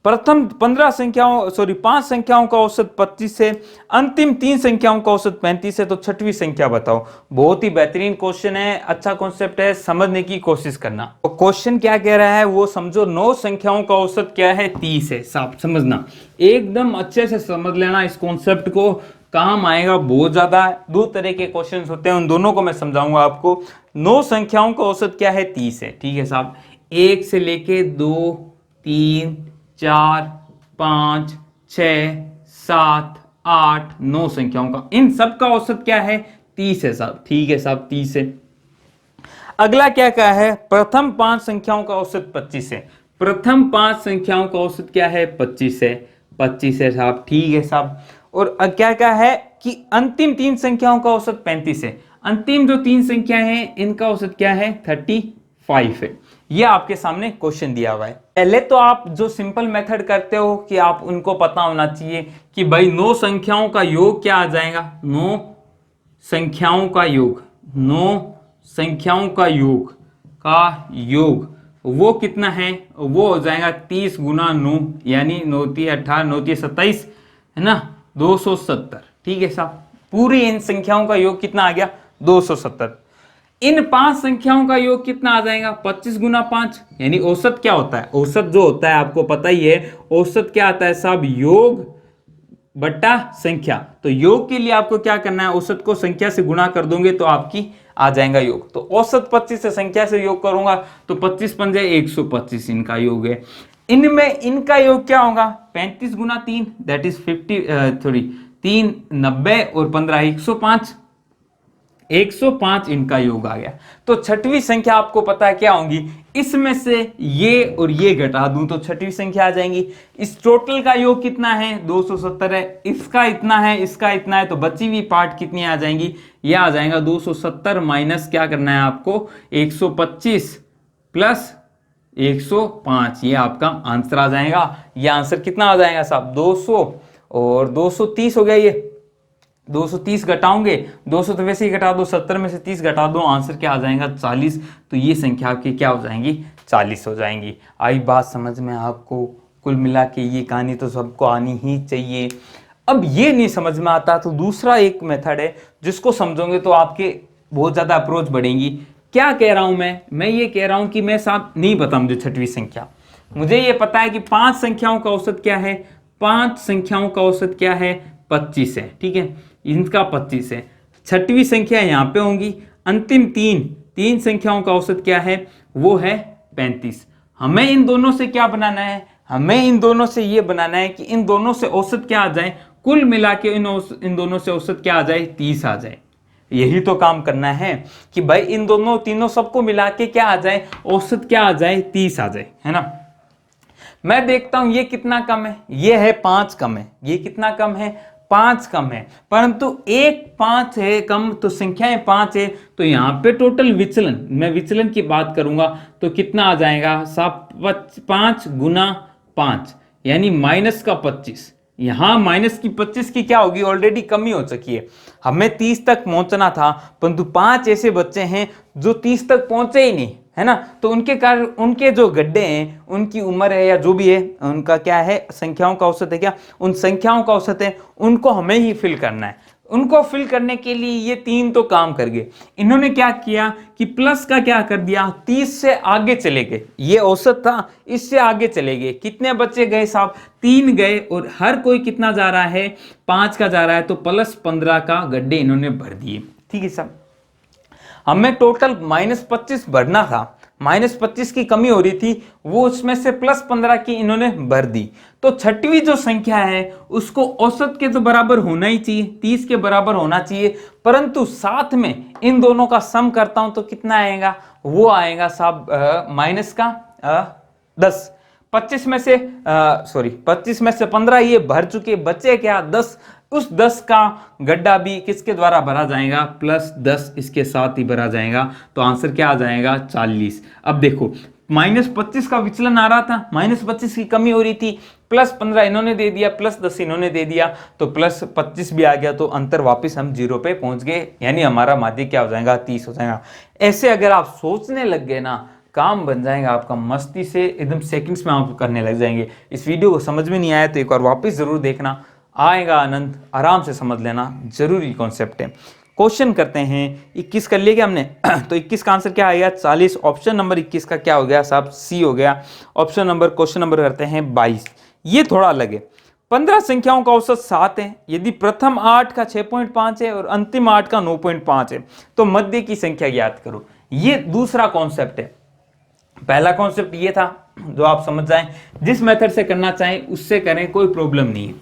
प्रथम 5 संख्याओं का औसत 25 है, अंतिम 3 संख्याओं का औसत 35 है, तो छठवीं संख्या बताओ। बहुत ही बेहतरीन क्वेश्चन है, अच्छा कॉन्सेप्ट है, समझने की कोशिश करना। तो क्वेश्चन क्या कह रहा है वो समझो, 9 संख्याओं का औसत क्या है, 30 है। साफ समझना, एकदम अच्छे से समझ लेना इस कॉन्सेप्ट को, काम आएगा बहुत ज्यादा। 2 तरह के क्वेश्चन होते हैं, उन दोनों को मैं समझाऊंगा आपको। 9 संख्याओं का औसत क्या है, 30 है। ठीक है साहब, 1 से लेके 2, 3, 4, 5, 6, 7, 8, 9 संख्याओं का, इन सब का औसत क्या है, 30 है साहब। ठीक है साहब, 30 है। अगला क्या कहा है, प्रथम 5 संख्याओं का औसत 25 है, प्रथम 5 संख्याओं का औसत क्या है, 25 है, 25 है साहब। ठीक है साहब, और क्या कहा है कि अंतिम 3 संख्याओं का औसत 35 है, अंतिम जो 3 संख्या है इनका औसत क्या है, 35 है। ये आपके सामने क्वेश्चन दिया हुआ है। पहले तो आप जो सिंपल मेथड करते हो कि आप उनको पता होना चाहिए कि भाई 9 संख्याओं का योग क्या आ जाएगा, 9 संख्याओं का योग, 9 संख्याओं का योग वो कितना है, वो हो जाएगा 30 × 9, यानी 9 × 18, 9 × 27 है ना, 270। ठीक है साहब, पूरी इन संख्याओं का योग कितना आ गया, 270। इन 5 संख्याओं का योग कितना आ जाएगा, 25 × 5, यानी औसत क्या होता है, औसत जो होता है आपको पता ही है, औसत क्या आता है साहब, योग बट्टा संख्या। तो योग के लिए आपको क्या करना है, औसत को संख्या से गुणा कर दोगे तो आपकी आ जाएगा योग। तो औसत 25 से संख्या से योग करूंगा तो 25 × 5 = 125 इनका योग है। इनमें इनका योग क्या होगा, 35 × 3 दैट इज 3 90 और 15 105, 105 इनका योग आ गया। तो छठवीं संख्या आपको पता है क्या होंगी, इसमें से ये और ये घटा दूं तो छठवीं संख्या आ जाएंगी। इस टोटल का योग कितना है, 270 है, इसका इतना है, इसका इतना है, तो बची हुई पार्ट कितनी आ जाएंगी, ये आ जाएगा 270 माइनस क्या करना है आपको, 125 + 105, ये आपका आंसर आ जाएगा। ये आंसर कितना आ जाएगा साहब, 200 और 230 हो गया। ये 230 घटाओगे, 200 तो वैसे ही घटा दो, 70 में से 30 घटा दो, आंसर क्या आ जाएगा, 40। तो ये संख्या आपकी क्या हो जाएंगी, 40 हो जाएंगी। आई बात समझ में आपको, कुल मिला के ये कहानी तो सबको आनी ही चाहिए। अब ये नहीं समझ में आता तो दूसरा एक मेथड है जिसको समझोगे तो आपके बहुत ज्यादा अप्रोच बढ़ेंगी। क्या कह रहा हूं मैं ये कह रहा हूं कि मैं साहब नहीं पता मुझे छठवीं संख्या, मुझे ये पता है कि 5 संख्याओं का औसत क्या है, 5 संख्याओं का औसत क्या है, 25 है। ठीक है, इनका 25 है, छठवीं संख्या यहाँ पे होंगी, अंतिम 3 संख्याओं का औसत क्या है, वो है 35। हमें इन दोनों से क्या बनाना है, हमें इन दोनों से ये बनाना है कि इन दोनों से औसत क्या आ जाए, कुल मिला के इन दोनों से औसत क्या आ जाए, 30 आ जाए। यही तो काम करना है कि भाई इन दोनों तीनों सबको मिला के क्या आ जाए, औसत क्या आ जाए, 30 आ जाए, है ना। मैं देखता हूं ये कितना कम है, ये है 5 कम है, ये कितना कम है, 5 कम है, परंतु एक 5 है कम तो संख्याएं 5 है, तो यहाँ पे टोटल विचलन, मैं विचलन की बात करूंगा तो कितना आ जाएगा साहब, 5 गुना 5 यानी माइनस का 25। यहाँ माइनस की 25 की क्या होगी, ऑलरेडी कमी हो चुकी है, हमें 30 तक पहुंचना था, परंतु 5 ऐसे बच्चे हैं जो 30 तक पहुंचे ही नहीं, है ना। तो उनके कारण उनके जो गड्ढे हैं, उनकी उम्र है या जो भी है, उनका क्या है, संख्याओं का औसत है, क्या उन संख्याओं का औसत है, उनको हमें ही फिल करना है। उनको फिल करने के लिए ये 3 तो काम कर गए। इन्होंने क्या किया कि प्लस का क्या कर दिया, 30 से आगे चले गए, ये औसत था, इससे आगे चले गए। कितने बच्चे गए साहब, 3 गए, और हर कोई कितना जा रहा है, 5 का जा रहा है, तो प्लस 15 का गड्ढे इन्होंने भर दिए। ठीक है साहब, हमें टोटल -25 भरना था, -25 की कमी हो रही थी, वो उसमें से +15 की इन्होंने भर दी। तो छठवीं जो संख्या है उसको औसत के तो बराबर होना ही चाहिए, 30 के बराबर होना चाहिए, परंतु साथ में इन दोनों का सम करता हूं तो कितना आएगा, वो आएगा साहब माइनस का 10। 25 में से 15 ये भर चुके, बचे क्या 10, उस 10 का गड्ढा भी किसके द्वारा भरा जाएगा, +10 इसके साथ ही भरा जाएगा। तो आंसर क्या आ जाएगा, 40। अब देखो -25 का विचलन आ रहा था, -25 की कमी हो रही थी, +15 इन्होंने दे दिया, +10 इन्होंने दे दिया, तो +25 भी आ गया, तो अंतर वापस हम 0 पे पहुंच गए, यानी हमारा माध्य क्या हो जाएगा, 30 हो जाएगा। ऐसे अगर आप सोचने लग गए ना, काम बन जाएगा आपका, मस्ती से एकदम सेकंड्स में आप करने लग जाएंगे। इस वीडियो को समझ में नहीं आया तो एक बार वापस जरूर देखना, आएगा आनंद, आराम से समझ लेना, जरूरी कॉन्सेप्ट है। क्वेश्चन करते हैं, 21 कर लिया क्या हमने तो 21 का आंसर क्या आएगा, 40। ऑप्शन नंबर 21 का क्या हो गया साहब, सी हो गया। ऑप्शन नंबर, क्वेश्चन नंबर करते हैं 22, ये थोड़ा अलग है। 15 संख्याओं का औसत 7 है, यदि प्रथम 8 का 6.5 है और अंतिम 8 का 9.5 है, तो मध्य की संख्या ज्ञात करो। ये दूसरा कॉन्सेप्ट है। पहला कॉन्सेप्ट ये था जो आप समझ जाएं, जिस मेथड से करना चाहें उससे करें, कोई प्रॉब्लम नहीं है।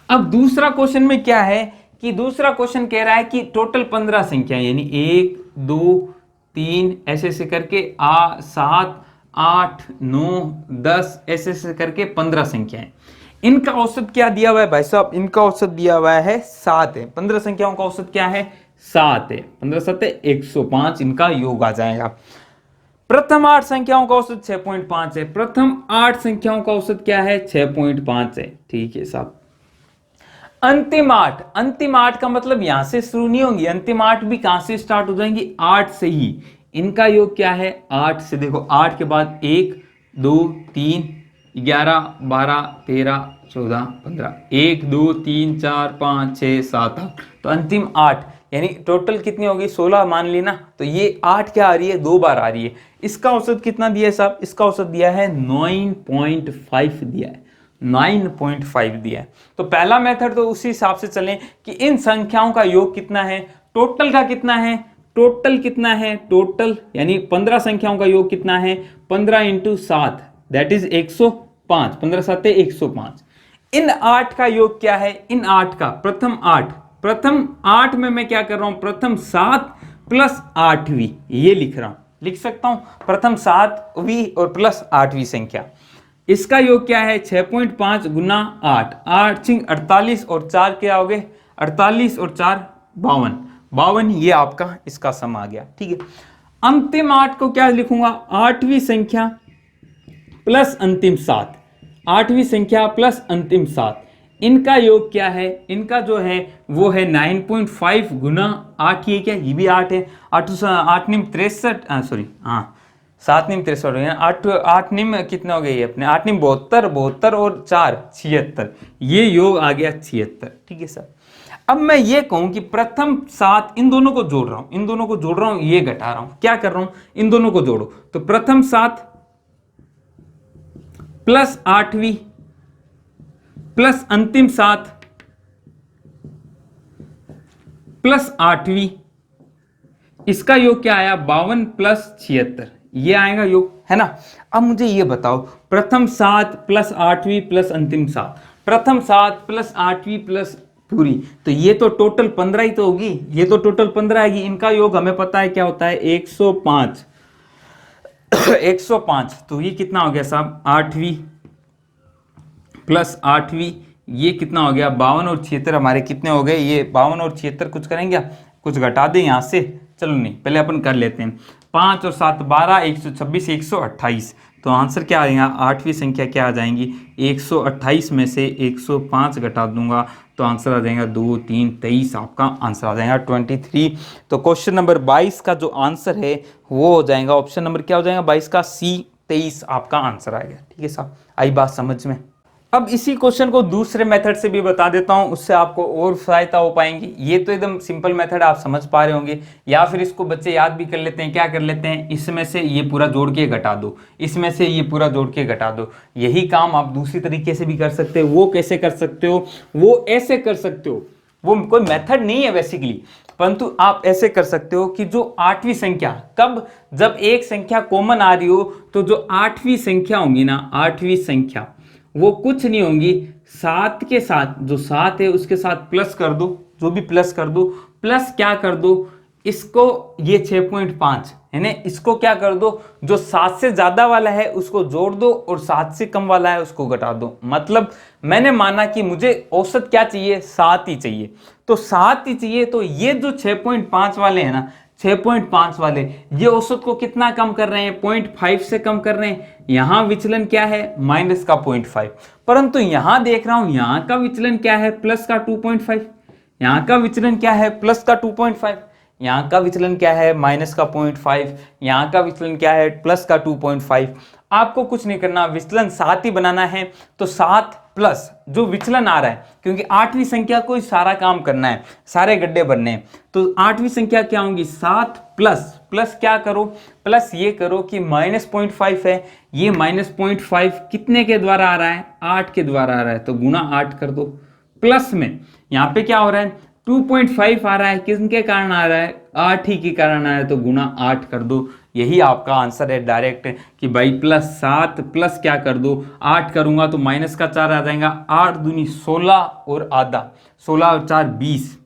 अब दूसरा क्वेश्चन में क्या है कि दूसरा क्वेश्चन कह रहा है कि टोटल 15 संख्या, यानी 1 2 3 ऐसे ऐसे करके 7 8 9 10 ऐसे ऐसे करके 15 संख्याएं, इनका औसत क्या दिया हुआ है भाई साहब, इनका औसत दिया हुआ है 7 है। 15 संख्याओं का औसत क्या है, 7 है, 15 7 105, इनका योग आ जाएगा। प्रथम 8 संख्याओं का औसत 6.5 है, प्रथम 8 संख्याओं का औसत क्या है, 6.5 है। ठीक है साहब, अंतिम 8 का मतलब यहां से शुरू नहीं होंगी, अंतिम 8 भी कहां से स्टार्ट हो जाएंगी, 8 से ही। इनका योग क्या है, 8 से, देखो 8 के बाद 1 2 3 11 12 13 14 15, 1 2 3 4 5 6 7 8, तो अंतिम 8, यानी टोटल कितनी होगी, 16 मान ली ना। तो ये 8 क्या आ रही है, 2 बार आ रही है। इसका औसत कितना दिया है साहब, इसका औसत दिया है 9.5 दिया है, 9.5 दिया है। तो पहला मेथड तो उसी हिसाब से चलें कि इन संख्याओं का योग कितना है, टोटल का कितना है, टोटल कितना है, टोटल यानी 15 संख्याओं का योग कितना है, 15 × 7 दैट इज 105, 15 7 105। इन 8 का योग क्या है, इन 8 का, प्रथम 8 में मैं क्या कर रहा हूं, प्रथम 7 + 8वीं, ये लिख रहा हूं, लिख सकता हूं, प्रथम 7वीं और प्लस 8वीं संख्या, इसका योग क्या है, 6.5 × 8, 8 × 48 और 4 क्या हो गए, 48 और 4 52, ये आपका इसका सम आ गया। ठीक है, अंतिम 8 को क्या लिखूंगा, 8वीं संख्या प्लस अंतिम 7, 8वीं संख्या प्लस अंतिम 7, इनका योग क्या है, इनका जो है वो है 9.5 × 8, ये क्या, ये भी 8 है, 8 निम 63, सॉरी हाँ 7 निम 63, 8 निम कितना हो गया ये अपने, 8 निम 72, 72 और 4 76, ये योग आ गया 76। ठीक है सर, अब मैं ये कहूं कि प्रथम 7, इन दोनों को जोड़ रहा हूं, इन दोनों को जोड़ रहा हूं, ये घटा रहा हूं, क्या कर रहा हूं, इन दोनों को जोड़ो, तो प्रथम 7 प्लस 8वीं प्लस अंतिम 7 प्लस 8वीं, इसका योग क्या आया, 52 + 76, ये आएगा योग, है ना। अब मुझे ये बताओ, प्रथम 7 प्लस 8वीं प्लस अंतिम 7, प्रथम 7 प्लस 8वीं प्लस पूरी, तो ये तो टोटल 15 ही तो होगी, ये तो टोटल 15 आएगी। इनका योग हमें पता है क्या होता है, 105 105, तो ये कितना हो गया साहब, 8वीं प्लस 8वीं, ये कितना हो गया 52 और 76 हमारे कितने हो गए, ये 52 और 76 कुछ करेंगे कुछ घटा दें यहाँ से, चलो नहीं पहले अपन कर लेते हैं। 5 और 7 12, 126 128, तो आंसर क्या आ जाएगा, आठवीं संख्या क्या आ जाएंगी, 128 में से 105 घटा दूंगा तो आंसर आ जाएगा 2 3 23, आपका आंसर आ जाएगा 23। तो क्वेश्चन नंबर 22 का जो आंसर है वो हो जाएगा ऑप्शन नंबर क्या हो जाएगा 22 का सी, 23 आपका आंसर आएगा। ठीक है साहब, आई बात समझ में। अब इसी क्वेश्चन को दूसरे मेथड से भी बता देता हूं, उससे आपको और सहायता हो पाएंगी। ये तो एकदम सिंपल मेथड आप समझ पा रहे होंगे, या फिर इसको बच्चे याद भी कर लेते हैं। क्या कर लेते हैं, इसमें से ये पूरा जोड़ के घटा दो, इसमें से ये पूरा जोड़ के घटा दो। यही काम आप दूसरी तरीके से भी कर सकते हो। वो कैसे कर सकते हो, वो ऐसे कर सकते हो, वो कोई मेथड नहीं है बेसिकली, परंतु आप ऐसे कर सकते हो कि जो आठवीं संख्या, कब, जब एक संख्या कॉमन आ रही हो तो जो आठवीं संख्या होंगी ना, आठवीं संख्या वो कुछ नहीं होंगी, 7 के साथ, जो 7 है उसके साथ प्लस कर दो, जो भी प्लस कर दो, प्लस क्या कर दो, इसको ये 6.5 है ना, इसको क्या कर दो, जो 7 से ज्यादा वाला है उसको जोड़ दो और 7 से कम वाला है उसको घटा दो। मतलब मैंने माना कि मुझे औसत क्या चाहिए, 7 ही चाहिए, तो 7 ही चाहिए। तो ये जो 6.5 वाले हैं ना, 6.5 वाले ये औसत को कितना कम कर रहे हैं, 0.5 से कम कर रहे हैं। यहां विचलन क्या है, माइनस का 0.5, परंतु यहां देख रहा हूं यहां का विचलन क्या है, प्लस का 2.5, यहां का विचलन क्या है, प्लस का 2.5, यहाँ का विचलन क्या है, माइनस का 0.5, यहाँ का विचलन क्या है, प्लस का 2.5। आपको कुछ नहीं करना, विचलन 7 ही बनाना है, तो 7 प्लस जो विचलन आ रहा है, क्योंकि आठवीं संख्या को ही सारा काम करना है, सारे गड्ढे भरने हैं, तो आठवीं संख्या क्या होंगी, 7 प्लस, प्लस क्या करो, प्लस ये करो कि माइनस 0.5 है, ये माइनस 0.5 कितने के द्वारा आ रहा है, 8 के द्वारा आ रहा है, तो गुना 8 कर दो। प्लस में यहाँ पे क्या हो रहा है, 2.5 आ रहा है, किसके कारण आ रहा है, 8 ही के कारण आ रहा है, तो गुना 8 कर दो। यही आपका आंसर है डायरेक्ट, कि भाई प्लस 7 प्लस क्या कर दो, 8 करूंगा तो माइनस का 4 आ जाएगा, 8 दूनी 16 और आधा, 16 और 4 20,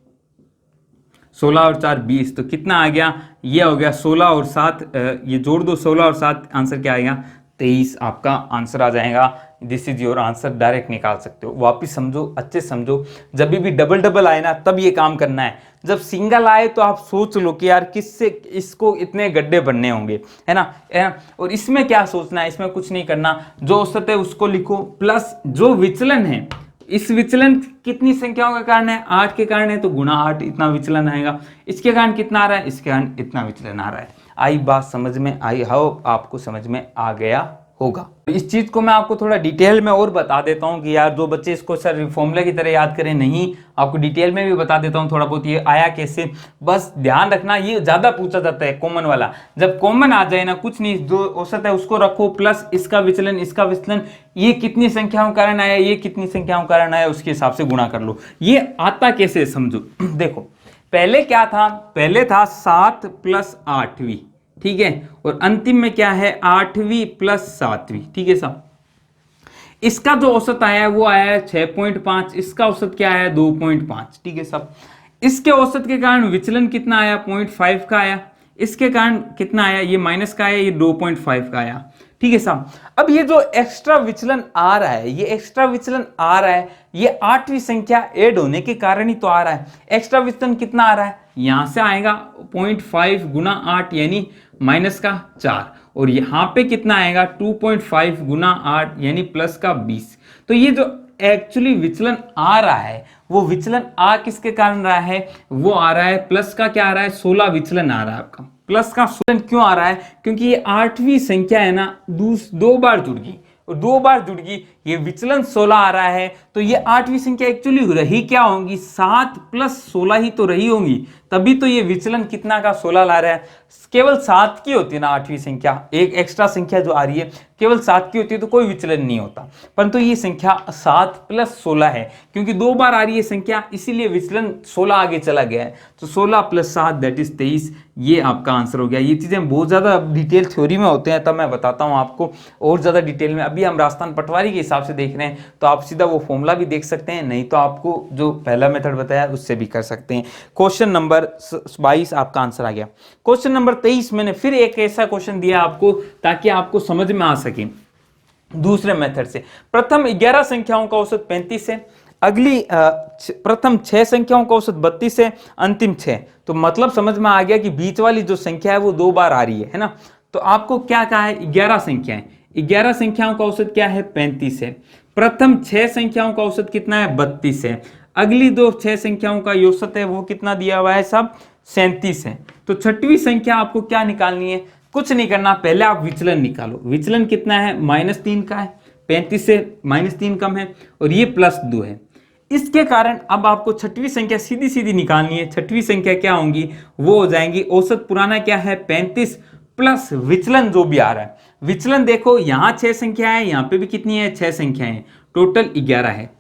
16 और 4 20, तो कितना आ गया, ये हो गया 16 और 7, ये जोड़ दो 16 और 7, आंसर क्या आएगा, 23 आपका आंसर आ जाएगा। This is your answer, direct निकाल सकते हो। वापिस समझो, अच्छे समझो, जब भी डबल डबल आए ना तब ये काम करना है। जब सिंगल आए तो आप सोच लो कि यार किससे इसको इतने गड्ढे बनने होंगे, है ना, और इसमें क्या सोचना है, इसमें कुछ नहीं करना, जो औसत है उसको लिखो, प्लस जो विचलन है, इस विचलन कितनी संख्याओं के कारण है, 8 के कारण है, तो गुना 8 इतना विचलन आएगा। इसके कारण कितना आ रहा है, इसके कारण इतना विचलन आ रहा है। आई बात समझ में, आई होप आपको समझ में आ गया होगा। इस चीज को मैं आपको थोड़ा डिटेल में और बता देता हूं कि यार जो बच्चे इसको सर फॉर्मूला की तरह याद करें, नहीं, आपको डिटेल में भी बता देता हूं थोड़ा बहुत ये आया कैसे। बस ध्यान रखना, ये ज्यादा पूछा जाता है कॉमन वाला। जब कॉमन आ जाए ना, कुछ नहीं, जो औसत है उसको रखो, प्लस इसका विचलन, इसका विचलन, ये कितनी संख्याओं के कारण आया, ये कितनी संख्याओं के कारण आया, उसके हिसाब से गुणा कर लो। ये आता कैसे समझो। देखो पहले क्या था, पहले था 7 प्लस 8वीं, ठीक है, और अंतिम में क्या है, 8वीं प्लस 7वीं, ठीक है साहब। इसका जो औसत आया है वो आया है 6.5, इसका औसत क्या आया है 2.5, ठीक है साहब। इसके औसत के कारण विचलन कितना आया, 0.5 का आया, इसके कारण कितना आया, ये माइनस का आया, ये 2.5 का आया, ठीक है साहब। अब ये जो एक्स्ट्रा विचलन आ रहा है, ये एक्स्ट्रा विचलन आ रहा है, ये 8वीं संख्या ऐड होने के कारण ही तो आ रहा है। एक्स्ट्रा विचलन कितना आ रहा है, यहां से आएगा 0.5 गुना 8 यानी माइनस का 4, और यहां पे कितना आएगा 2.5 गुना 8 यानी प्लस का 20। तो ये जो एक्चुअली विचलन आ रहा है, वो विचलन आ किसके कारण रहा है, वो आ रहा है प्लस का, क्या आ रहा है, 16 विचलन आ रहा है आपका। प्लस का विचलन क्यों आ रहा है, क्योंकि ये 8वीं संख्या है ना, दो बार जुड़ गई, और 2 बार जुड़ गई, ये विचलन 16 आ रहा है, तो ये 8वीं संख्या एक्चुअली रही क्या होंगी, 7 प्लस 16 ही तो रही होंगी, तभी तो ये विचलन कितना का 16 ला रहा है। केवल 7 की होती है ना 8वीं संख्या, एक एक्स्ट्रा संख्या जो आ रही है केवल 7 की होती है तो कोई विचलन नहीं होता, परंतु ये संख्या 7 प्लस 16 है, क्योंकि 2 बार आ रही है संख्या, इसीलिए विचलन 16 आगे चला गया है, तो 16 प्लस 7 दैट इज 23, ये आपका आंसर हो गया। ये चीजें बहुत ज्यादा डिटेल थ्योरी में होते हैं, तब मैं बताता हूँ आपको और ज्यादा डिटेल में। अभी हम राजस्थान पटवारी के हिसाब से देख रहे हैं, तो आप सीधा वो फॉर्मूला भी देख सकते हैं, नहीं तो आपको जो पहला मेथड बताया उससे भी कर सकते हैं। क्वेश्चन नंबर 22 आपका आंसर आ गया। क्वेश्चन नंबर 23 मैंने फिर एक ऐसा क्वेश्चन दिया आपको ताकि आपको समझ में आ सके दूसरे मेथड से। प्रथम 11 संख्याओं का औसत 35 है, अगली प्रथम 6 संख्याओं का औसत 32 है, अंतिम 6। तो मतलब समझ में आ गया कि बीच वाली जो संख्या है वो 2 बार आ रही है ना। तो आपको क्या कहा है, 11 संख्याएं, 11 संख्याओं का औसत क्या है, 35 है। प्रथम 6 संख्याओं का औसत कितना है, 32 है। अगली 6 संख्याओं का औसत है वो कितना दिया हुआ है, सब 37 है। तो छठवीं संख्या आपको क्या निकालनी है, कुछ नहीं करना, पहले आप विचलन निकालो। विचलन कितना है, -3 का है, 35 से -3 कम है, और ये +2 है। इसके कारण अब आपको छठवीं संख्या सीधी सीधी निकालनी है। छठवीं संख्या क्या होंगी, वो हो जाएंगी, औसत पुराना क्या है 35 प्लस विचलन जो भी आ रहा है। विचलन देखो यहां 6 संख्या है, यहां पे भी कितनी है, 6 संख्या है, टोटल 11 है।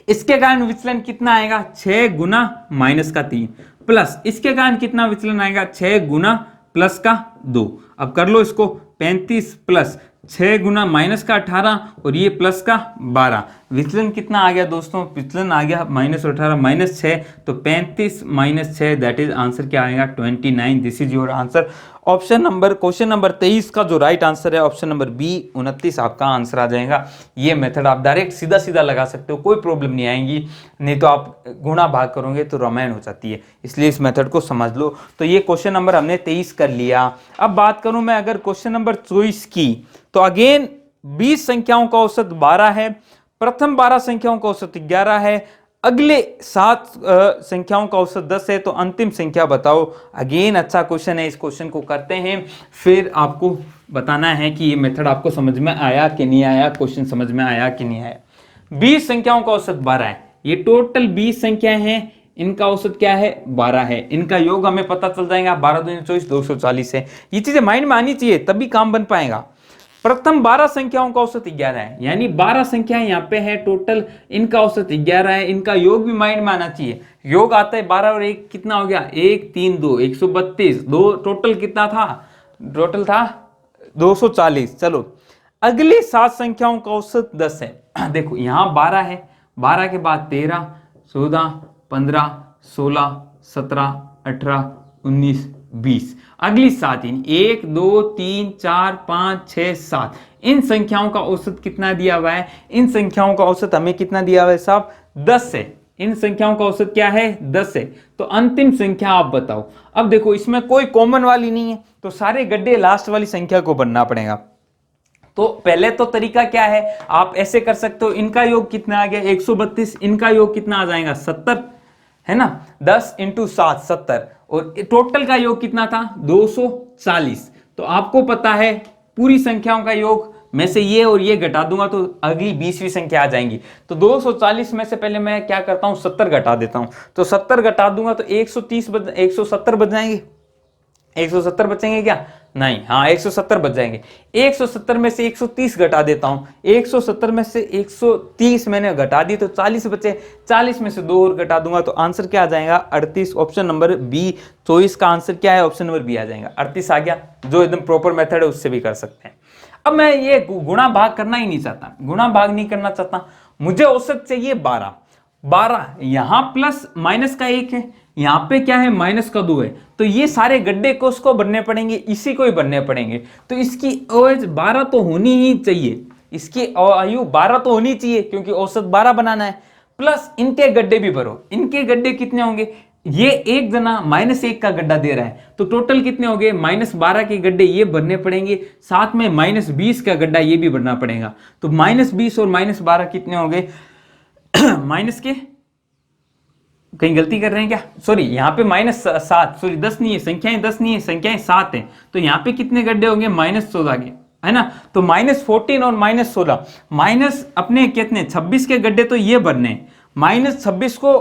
इसके कारण विचलन कितना आएगा, 6 गुना -3 प्लस इसके कारण कितना विचलन आएगा, 6 गुना +2। अब कर लो इसको, 35 प्लस 6 गुना -18 और ये +12। विचलन कितना आ गया दोस्तों, विचलन आ गया -18 -6, तो 35 -6 दैट इज आंसर क्या आएगा, 29। This is your answer. Option number, question number 23 का जो राइट आंसर है ऑप्शन नंबर बी 29 आपका आंसर आ जाएगा। ये मेथड आप डायरेक्ट सीधा सीधा लगा सकते हो, कोई प्रॉब्लम नहीं आएगी। नहीं तो आप गुणा भाग करोगे तो रामायण हो जाती है, इसलिए इस मेथड को समझ लो। तो ये क्वेश्चन नंबर हमने 23 कर लिया। अब बात करूं मैं अगर क्वेश्चन नंबर 24 की, तो अगेन 20 संख्याओं का औसत 12 है, प्रथम 12 संख्याओं का औसत 11 है, अगले 7 संख्याओं का औसत 10 है, तो अंतिम संख्या बताओ। अगेन अच्छा क्वेश्चन है, इस क्वेश्चन को करते हैं, फिर आपको बताना है कि ये मेथड आपको समझ में आया कि नहीं आया, क्वेश्चन समझ में आया कि नहीं आया। 20 संख्याओं का औसत 12 है, ये टोटल 20 संख्याएं हैं, इनका औसत क्या है, 12 है। इनका योग हमें पता चल जाएगा, 12 दूनी 24, 240 है। ये चीजें माइंड में आनी चाहिए तभी काम बन पाएगा। प्रथम 12 संख्याओं का औसत 11 है, यानी 12 संख्याएं यहाँ पे है टोटल, इनका औसत 11 है। इनका योग भी माइंड में आना चाहिए, योग आता है 12 और 1 कितना हो गया, 1 3 2 132, 2 टोटल कितना था, टोटल था 240। चलो अगली 7 संख्याओं का औसत 10 है। देखो यहाँ 12 है, 12 के बाद 13 14 15 16 17 18 19 20, अगली 7 1 2 3 4 5 6 7, इन संख्याओं का औसत कितना दिया हुआ है, इन संख्याओं का औसत हमें कितना दिया हुआ है साहब, 10 है। इन संख्याओं का औसत क्या है, 10 है। तो अंतिम संख्या आप बताओ। अब देखो इसमें कोई कॉमन वाली नहीं है, तो सारे गड्ढे लास्ट वाली संख्या को बनना पड़ेगा। तो पहले तो तरीका क्या है, आप ऐसे कर सकते हो, इनका योग कितना आ गया 132, इनका योग कितना आ जाएगा 70, है ना, 10 × 7 70, और टोटल का योग कितना था 240। तो आपको पता है पूरी संख्याओं का योग में से ये और ये घटा दूंगा तो अगली 20वीं संख्या आ जाएंगी। तो 240 में से पहले मैं क्या करता हूं, 70 घटा देता हूं। तो 70 घटा दूंगा तो 170 बच जाएंगे, 170 बचेंगे क्या, नहीं, हाँ 170 बच जाएंगे। 170 में से 130 घटा देता हूं, 170 में से 130 मैंने घटा दी तो 40 बचे, 40 में से 2 और घटा दूंगा तो आंसर क्या आ जाएगा 38। ऑप्शन नंबर बी 24 का आंसर क्या है, ऑप्शन नंबर बी आ जाएगा 38 आ गया। जो एकदम प्रॉपर मेथड है उससे भी कर सकते हैं। अब मैं ये गुणा भाग करना ही नहीं चाहता, गुणा भाग नहीं करना चाहता, मुझे औसत चाहिए 12। 12 यहां प्लस माइनस का 1 है, यहां पे क्या है माइनस का 2 है, तो ये सारे गड्ढे को उसको बनने पड़ेंगे, इसी को ही बनने पड़ेंगे। तो इसकी एज 12 तो होनी ही चाहिए, इसकी आयु 12 तो होनी चाहिए क्योंकि औसत 12 बनाना है। प्लस इनके गड्ढे भी भरो, इनके गड्ढे कितने होंगे, ये एक जना -1 का गड्ढा दे रहा है तो टोटल कितने हो गए, -12 के गड्ढे ये भरने पड़ेंगे, साथ में -20 का गड्ढा ये भी भरना पड़ेगा। तो -20 और -12 कितने हो गए माइनस के, कहीं गलती कर रहे हैं क्या, सॉरी यहाँ पे -7, सॉरी 10 नहीं है, संख्याएं 10 नहीं है, संख्याएं 7 है। तो यहाँ पे कितने गड्ढे होंगे -14 के, है ना। तो -14 और -16, माइनस अपने कितने 26 के गड्ढे तो ये भरने, -26 को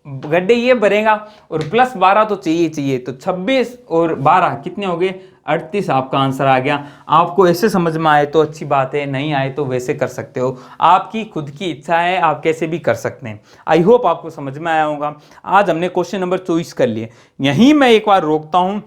गड्ढे ये भरेगा और +12 तो चाहिए। तो 26 और 12 कितने हो गए 38, आपका आंसर आ गया। आपको ऐसे समझ में आए तो अच्छी बात है, नहीं आए तो वैसे कर सकते हो, आपकी खुद की इच्छा है, आप कैसे भी कर सकते हैं। आई होप आपको समझ में आया होगा। आज हमने क्वेश्चन नंबर 24 कर लिए, यहीं मैं एक बार रोकता हूं,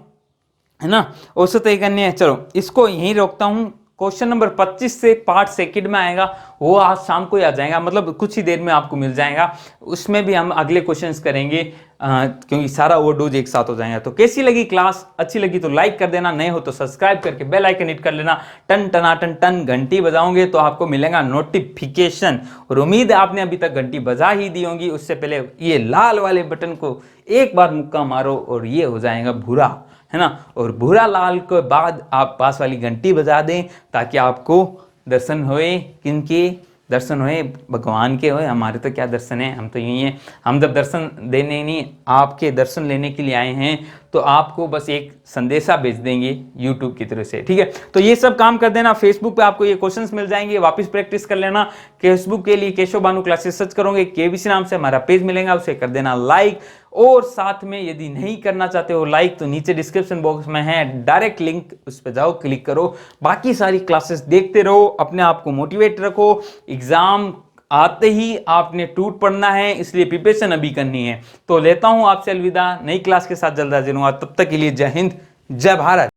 है ना, औसत तय करनी है, चलो इसको यहीं रोकता हूं। क्वेश्चन नंबर 25 से पार्ट सेकंड में आएगा, वो आज शाम को ही आ जाएगा, मतलब कुछ ही देर में आपको मिल जाएगा। उसमें भी हम अगले क्वेश्चंस करेंगे, क्योंकि सारा ओवरडोज एक साथ हो जाएगा। तो कैसी लगी क्लास? अच्छी लगी तो लाइक कर देना, नए हो तो सब्सक्राइब करके बेल आइकन हिट कर लेना, टन टनाटन टन घंटी बजाओगे तो आपको मिलेगा नोटिफिकेशन। और उम्मीद है आपने अभी तक घंटी बजा ही दी होंगी। उससे पहले ये लाल वाले बटन को एक बार मुक्का मारो और ये हो जाएगा भूरा, है ना। और भूरा लाल के बाद आप पास वाली घंटी बजा दें ताकि आपको दर्शन होए। किनके दर्शन होए? भगवान के होए। हमारे तो क्या दर्शन है, हम तो यही हैं। हम जब दर्शन देने नहीं, आपके दर्शन लेने के लिए आए हैं, तो आपको बस एक संदेशा भेज देंगे यूट्यूब की तरफ से, ठीक है। तो ये सब काम कर देना। फेसबुक पे आपको ये क्वेश्चंस मिल जाएंगे, वापस प्रैक्टिस कर लेना। फेसबुक के लिए केशव भानु क्लासेस सर्च करोगे, केबीसी नाम से हमारा पेज मिलेगा, उसे कर देना लाइक। और साथ में यदि नहीं करना चाहते हो लाइक, तो नीचे डिस्क्रिप्शन बॉक्स में है डायरेक्ट लिंक, उस पर जाओ, क्लिक करो, बाकी सारी क्लासेस देखते रहो, अपने आप को मोटिवेट रखो। एग्जाम आते ही आपने टूट पड़ना है, इसलिए प्रिपरेशन अभी करनी है। तो लेता हूं आपसे अलविदा, नई क्लास के साथ जल्द हाजिर हूं। तब तक के लिए जय हिंद, जय भारत।